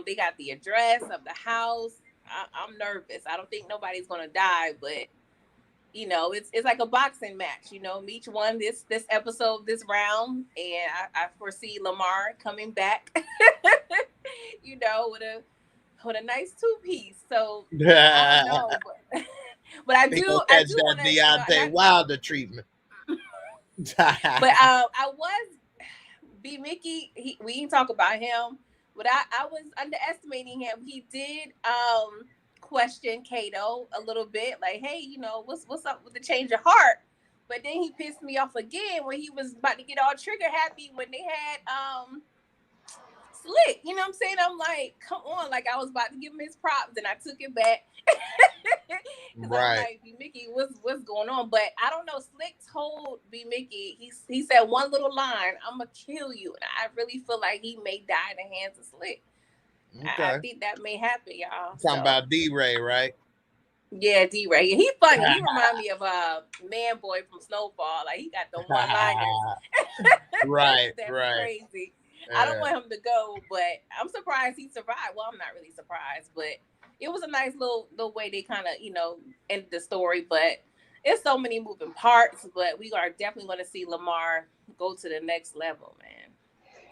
They got the address of the house. I'm nervous. I don't think nobody's gonna die, but you know, it's like a boxing match. You know, Meech won this episode, this round, and I foresee Lamar coming back. You know, with a nice 2-piece. So I don't know, but I do that Deontay Wilder treatment. But I was B. Mickey. We didn't talk about him. But I was underestimating him. He did question Kato a little bit, like, "Hey, you know, what's up with the change of heart?" But then he pissed me off again when he was about to get all trigger happy when they had Slick. You know what I'm saying? I'm like, come on, like I was about to give him his props, and I took it back. Right. I'm like, B. Mickey, what's going on? But I don't know. Slick told B. Mickey, he said one little line, "I'm gonna kill you," and I really feel like he may die in the hands of Slick. Okay. I think that may happen, y'all. Talking about D-Ray, right? Yeah, D-Ray. He funny. He reminds me of Man Boy from Snowfall. Like he got the one-liners. Right. That's right. Crazy. I don't want him to go, but I'm surprised he survived. Well, I'm not really surprised, but it was a nice little way they kind of, you know, ended the story. But it's so many moving parts. But we are definitely going to see Lamar go to the next level, man.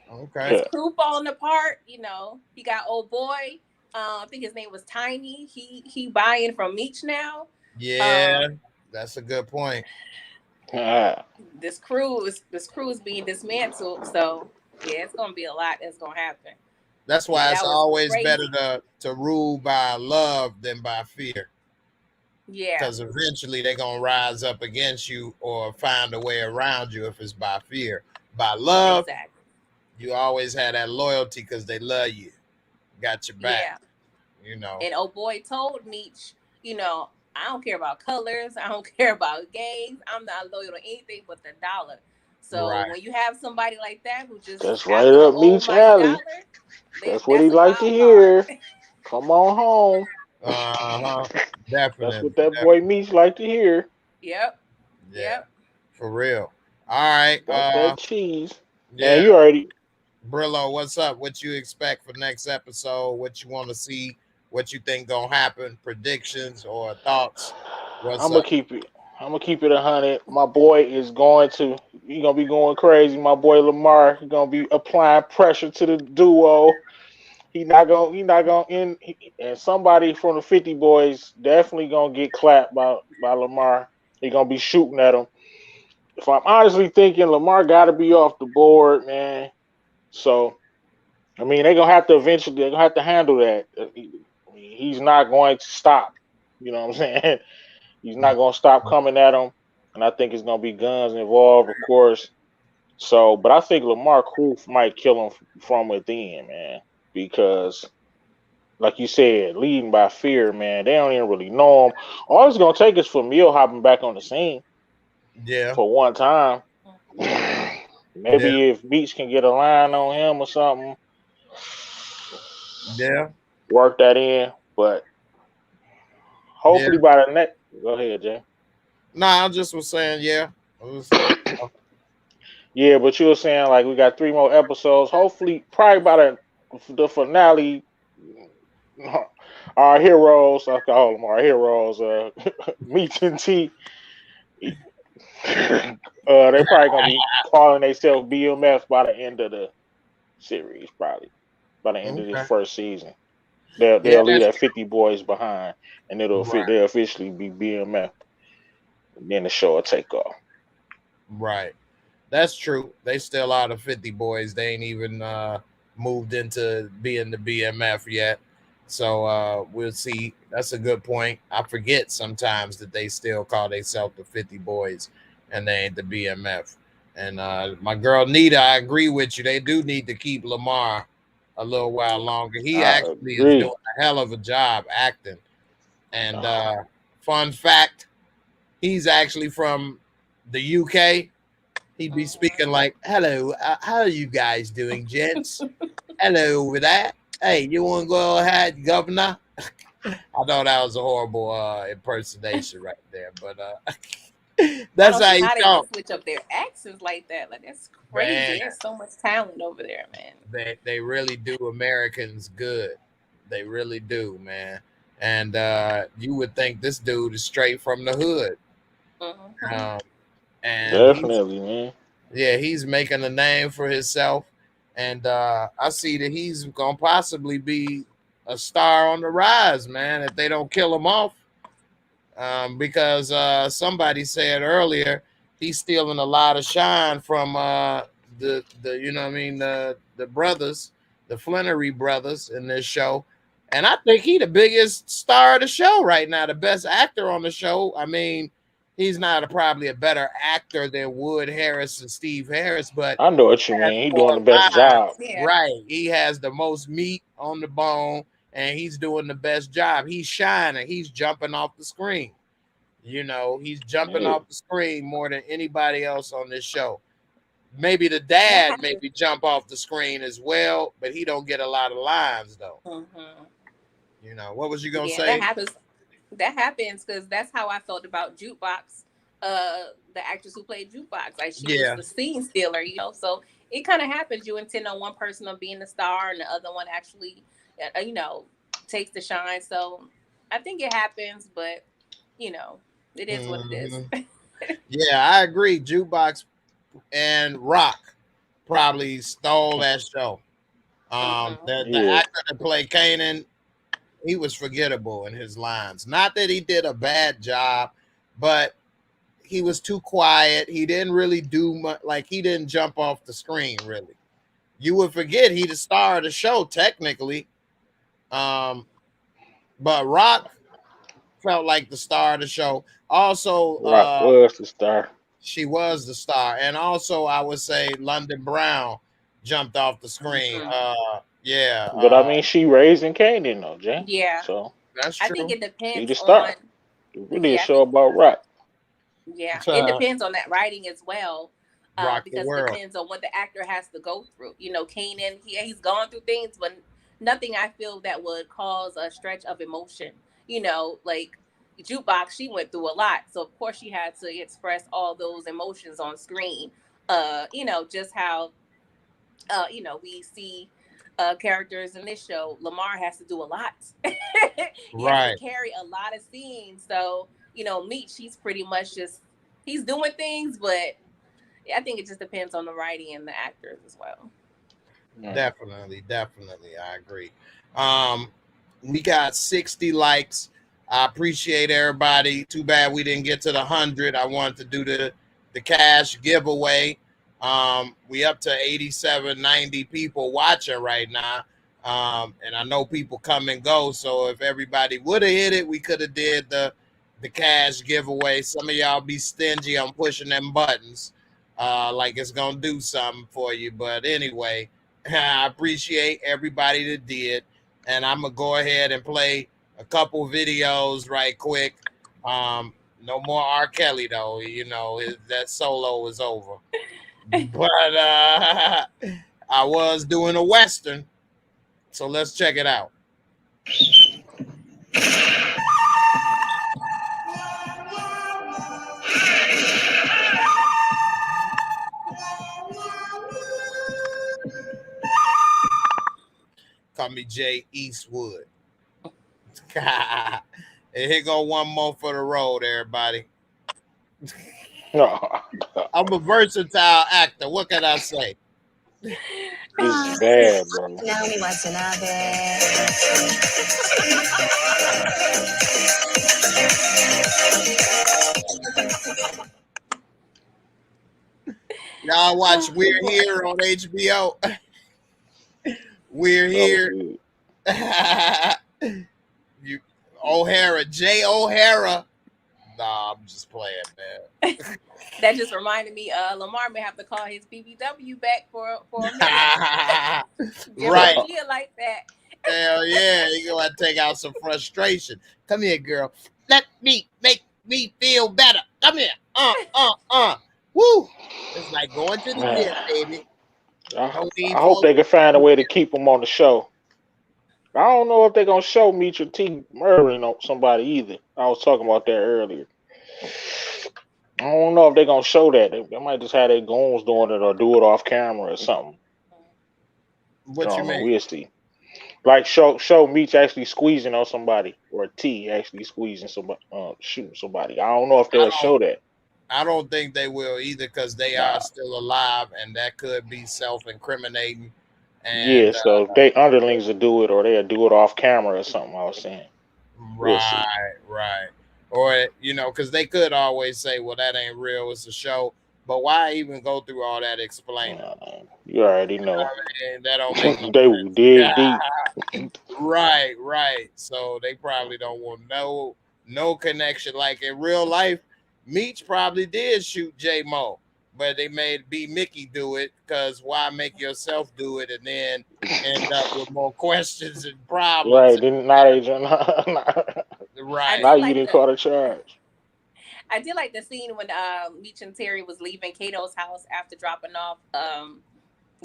Okay. His crew falling apart. You know, he got old boy. I think his name was Tiny. He buying from Meech now. Yeah, that's a good point. This crew is being dismantled. So yeah, it's gonna be a lot that's gonna happen. That's why it's always better to rule by love than by fear. Yeah. Because eventually they're gonna rise up against you or find a way around you if it's by fear. By love, exactly. You always have that loyalty because they love you. Got your back. Yeah. You know. And old boy told Meech, you know, I don't care about colors. I don't care about gays. I'm not loyal to anything but the dollar. So Right. when you have somebody like that who just That's right after the up Meech almighty alley. dollar, That's what that's he a like to wild hear. card. Come on home. That's Definitely. what that boy Meech like to hear. Yep. Yeah. Yep. For real. All right. That's that cheese. Yeah. And you already Brillo, what's up? What you expect for next episode? What you want to see? What you think gonna happen? Predictions or thoughts? What's I'm gonna up? keep it. I'm gonna keep it 100. My boy is going to. He gonna be going crazy. My boy Lamar. He gonna be applying pressure to the duo. He not gonna. He not gonna end. And somebody from the 50 boys definitely gonna get clapped by Lamar. He gonna be shooting at him. If I'm honestly thinking Lamar got to be off the board, man. So I mean, they're gonna have to eventually. They're gonna have to handle that. He's not going to stop. You know what I'm saying? He's not gonna stop coming at him, and I think it's gonna be guns involved, of course. So, but I think Lamar Hoof might kill him from within, man, because, like you said, leading by fear, man. They don't even really know him. All it's gonna take is for Mill hopping back on the scene Yeah. for one time. Yeah. Maybe if Beach can get a line on him or something, Yeah. work that in. But Yeah. hopefully by the next, go ahead, Jay. Nah, I just was saying, yeah. Yeah, but you were saying like we got 3 more episodes. Hopefully, probably by the finale, our heroes, I call them our heroes, Meech and T, they're probably gonna be calling themselves B.M.F by the end of the series, probably by the end of this Okay. first season. Yeah, They'll leave that's that 50 boys behind, and right. they'll officially be BMF. And then the show will take off. Right. That's true. They still are the 50 boys. They ain't even moved into being the BMF yet. So we'll see. That's a good point. I forget sometimes that they still call themselves the 50 boys and they ain't the BMF. And my girl Nita, I agree with you. They do need to keep Lamar a little while longer. He I actually is doing agree. a hell of a job acting. And fun fact, he's actually from the UK. He'd be speaking like, "Hello, how are you guys doing, gents? Hello over there. Hey, you want to go ahead, governor?" I thought that was a horrible impersonation right there, but I that's don't how see he how they can talk, switch up their accents like that. Like that's man. crazy. There's so much talent over there, man. They really do Americans good. They really do, man. And you would think this dude is straight from the hood, Mm-hmm. um, and Definitely, man. he's making a name for himself, and I see that he's gonna possibly be a star on the rise, man. If they don't kill him off, because somebody said earlier he's stealing a lot of shine from the you know what I mean the brothers, the Flannery brothers in this show, and I think he the biggest star of the show right now, the best actor on the show. I mean, he's not probably a better actor than Wood Harris and Steve Harris, but I know what you has mean. He doing more the best job. lines. Yeah. Right. He has the most meat on the bone and he's doing the best job. He's shining. He's jumping off the screen. You know, he's jumping Yeah. off the screen more than anybody else on this show. Maybe the That dad happens. maybe jump off the screen as well, but he don't get a lot of lines though. Mm-hmm. You know, what was you gonna Yeah, that say? happens. That happens because that's how I felt about Jukebox. The actress who played Jukebox, like she was Yeah. the scene stealer, you know. So it kind of happens. You intend on one person on being the star, and the other one actually, you know, takes the shine. So I think it happens, but you know, it is what it is. Mhm. Yeah, I agree. Jukebox and Rock probably stole that show. Mm-hmm. The Yeah. actor that played Kanan, he was forgettable in his lines. Not that he did a bad job, but he was too quiet. He didn't really do much. Like he didn't jump off the screen really. You would forget he the star of the show technically. Um, but Rock felt like the star of the show. Also, Rock was the star. she was the star, and also I would say London Brown jumped off the screen. Mm-hmm. Yeah, But I mean, she raising Kanan though, Jay. Yeah, So that's I think true. it she depends the on star. We did a show about rock. Yeah, it depends on that writing as well. Rock the Because it world. depends on what the actor has to go through. You know, Kanan, he's gone through things, but nothing I feel that would cause a stretch of emotion. You know, like Jukebox, she went through a lot, so of course she had to express all those emotions on screen. You know, just how you know, we see characters in this show. Lamar has to do a lot. He has to Right. carry a lot of scenes. So, you know, Meech, he's pretty much just he's doing things, but I think it just depends on the writing and the actors as well. Definitely, I agree. Um, we got 60 likes. I appreciate everybody. Too bad we didn't get to the 100. I wanted to do the cash giveaway. We up to 87, 90 people watching right now. And I know people come and go. So if everybody would have hit it, we could have did the cash giveaway. Some of y'all be stingy on pushing them buttons. Like it's gonna do something for you. But anyway, I appreciate everybody that did. And I'm gonna go ahead and play a couple videos right quick. No more R. Kelly though. You know, that solo is over. But I was doing a Western. So let's check it out. Call me Jay Eastwood. And here go one more for the road, everybody. I'm a versatile actor. What can I say? This is bad, bro. Naomi Watson, Y'all watch We're Here on HBO. We're Here. You O'Hara, J. O'Hara. Nah, I'm just playing, man. That just reminded me, Lamar may have to call his BBW back for a minute. Right. Like that. Hell yeah, you gonna take out some frustration. Come here, girl. Let me make me feel better. Come here. Woo. It's like going to the gym, baby. I hope they can find a way to keep him on the show. I don't know if they're gonna show Meech or T murdering somebody either. I was talking about that earlier. I don't know if they're gonna show that. They might just have their goons doing it or do it off camera or something. What you mean? We'll see. Like show Meech actually squeezing on somebody or T actually squeezing somebody, shooting somebody. I don't know if they'll show that. I don't think they will either because they are still alive and that could be self-incriminating. And, yeah, so they underlings will do it or they'll do it off camera or something. I was saying. Right. Or, you know, because they could always say, well, that ain't real. It's a show. But why even go through all that explaining? You already know. I mean, that don't make no they sense. dig deep. Right. So they probably don't want no connection. Like in real life, Meech probably did shoot J-Mo, but they made B. Mickey do it because why make yourself do it and then end up with more questions and problems? Right. Right. Now you didn't call the charge. I did like the scene when Meech and Terry was leaving Kato's house after dropping off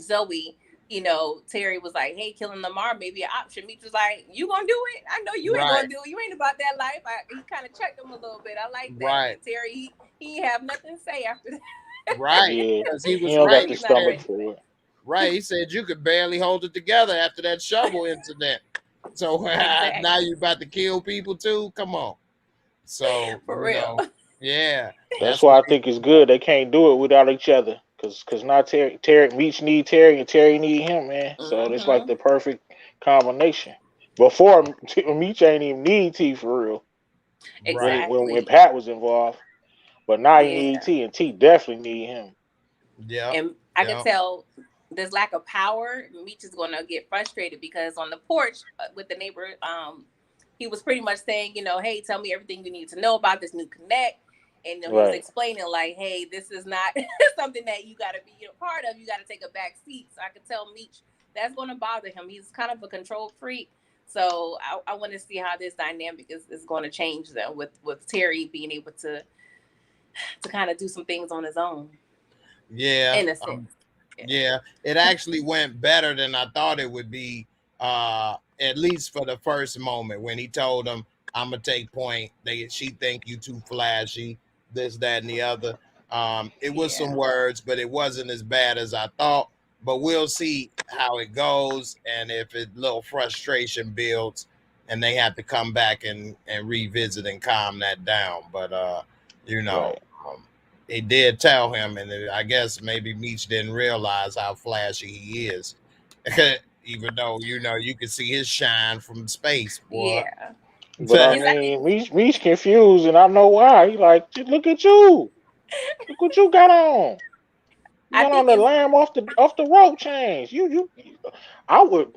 Zoe. You know, Terry was like, hey, killing Lamar may be an option. Meech was like, you gonna do it? I know you ain't gonna do it. You ain't about that life. He kind of checked him a little bit. I like that. Right. And Terry, he have nothing to say after that. Right. Yeah. Because he was don't got the stomach for it. Right. He said you could barely hold it together after that shovel incident. So now you about to kill people too? Come on. So for real. Yeah. That's why I think it's good. They can't do it without each other. Cause now Terry Meech need Terry and Terry need him, man. So it's like the perfect combination. Before Meech ain't even need T for real. Exactly. When Pat was involved. But now he need T and T definitely need him. Yeah. And I can tell this lack of power, Meech is gonna get frustrated because on the porch with the neighbor, he was pretty much saying, you know, hey, tell me everything you need to know about this new connect. And he was explaining like, hey, this is not something that you got to be a part of. You got to take a back seat. So I could tell Meech that's going to bother him. He's kind of a control freak. So I want to see how this dynamic is going to change them with Terry being able to kind of do some things on his own. Yeah. In a sense. Yeah, it actually went better than I thought it would be. At least for the first moment when he told them, "I'm gonna take point." She think you too flashy, this, that, and the other. It was some words, but it wasn't as bad as I thought. But we'll see how it goes, and if a little frustration builds, and they have to come back and revisit and calm that down. But you know. Right. He did tell him, and I guess maybe Meech didn't realize how flashy he is, even though you can see his shine from space, boy. Yeah. But I mean, Meech confused, and I know why. He like, look at you, look what you got on. You got on the lamb off the rope chains. I would.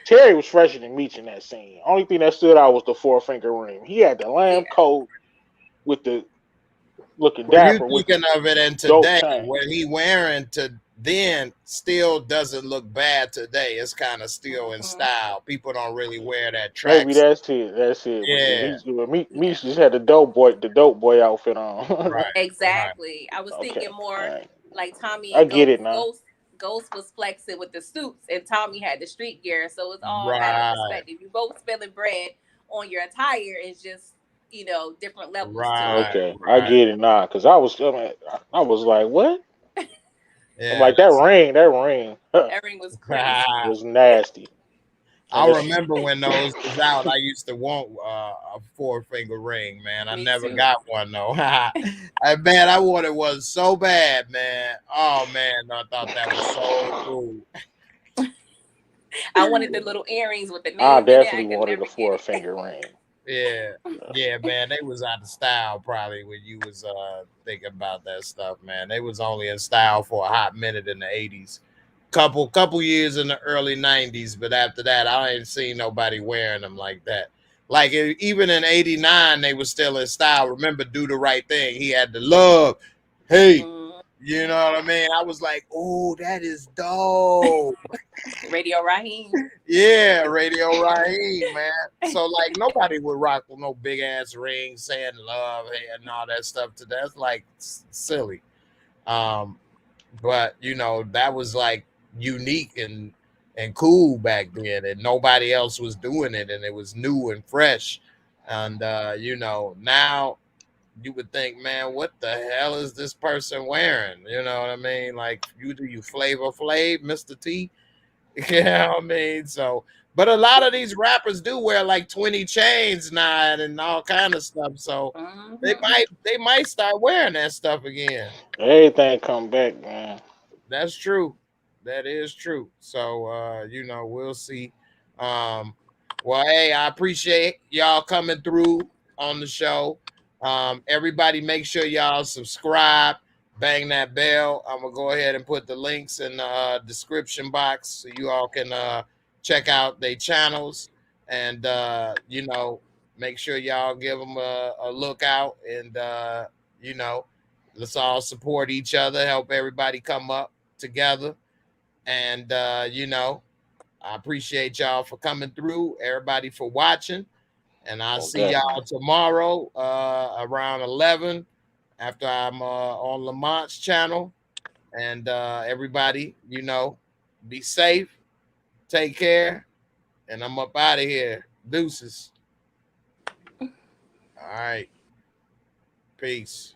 Terry was fresher than Meech in that scene. Only thing that stood out was the 4-finger ring. He had the lamb coat with the looking dapper. You thinking of it, and today what he wearing to then still doesn't look bad today. It's kind of still in style. People don't really wear that track. Maybe that's it. That's it. Yeah. Meech just had the dope boy outfit on. Right. Exactly. Right. I was thinking more like Tommy and I get it now. Ghost was flexing with the suits, and Tommy had the street gear. So it's all out of perspective. You both spilling bread on your attire. It's just different levels. Right. Okay, I get it now. Cause I was like, what? Yeah, I'm like that ring. That ring was crazy. Was nasty. I remember when those was out. I used to want a 4-finger ring, man. I never got one though. Man, I wanted one so bad, man. Oh man, I thought that was so cool. I wanted the little earrings with the name. I definitely wanted a 4-finger ring. Yeah, man. They was out of style probably when you was thinking about that stuff, man. They was only in style for a hot minute in the 80s. Couple years in the early 90s, but after that I ain't seen nobody wearing them like that. Like even in 89 they were still in style. Remember Do the Right Thing? He had the love. Hey, you know what I mean? I was like, oh, that is dope. Radio Raheem. Yeah, Radio Raheem, man. So like nobody would rock with no big ass ring saying love and all that stuff to that's like silly. But that was like unique and cool back then, and nobody else was doing it, and it was new and fresh. And now you would think, man, what the hell is this person wearing? You know what I mean? Like you Flavor Flav, Mr. T. You know what I mean? So, but a lot of these rappers do wear like 20 chains now and all kind of stuff. So they might start wearing that stuff again. Everything come back, man. That's true. That is true. So we'll see. Well, hey, I appreciate y'all coming through on the show. Everybody make sure y'all subscribe, bang that bell. I'm gonna go ahead and put the links in the description box so you all can check out their channels, and make sure y'all give them a look out, and let's all support each other, help everybody come up together. And I appreciate y'all for coming through, everybody for watching, and I'll see y'all tomorrow around 11 after I'm on Lamont's channel. And everybody, be safe, take care, and I'm up out of here. Deuces. All right. Peace.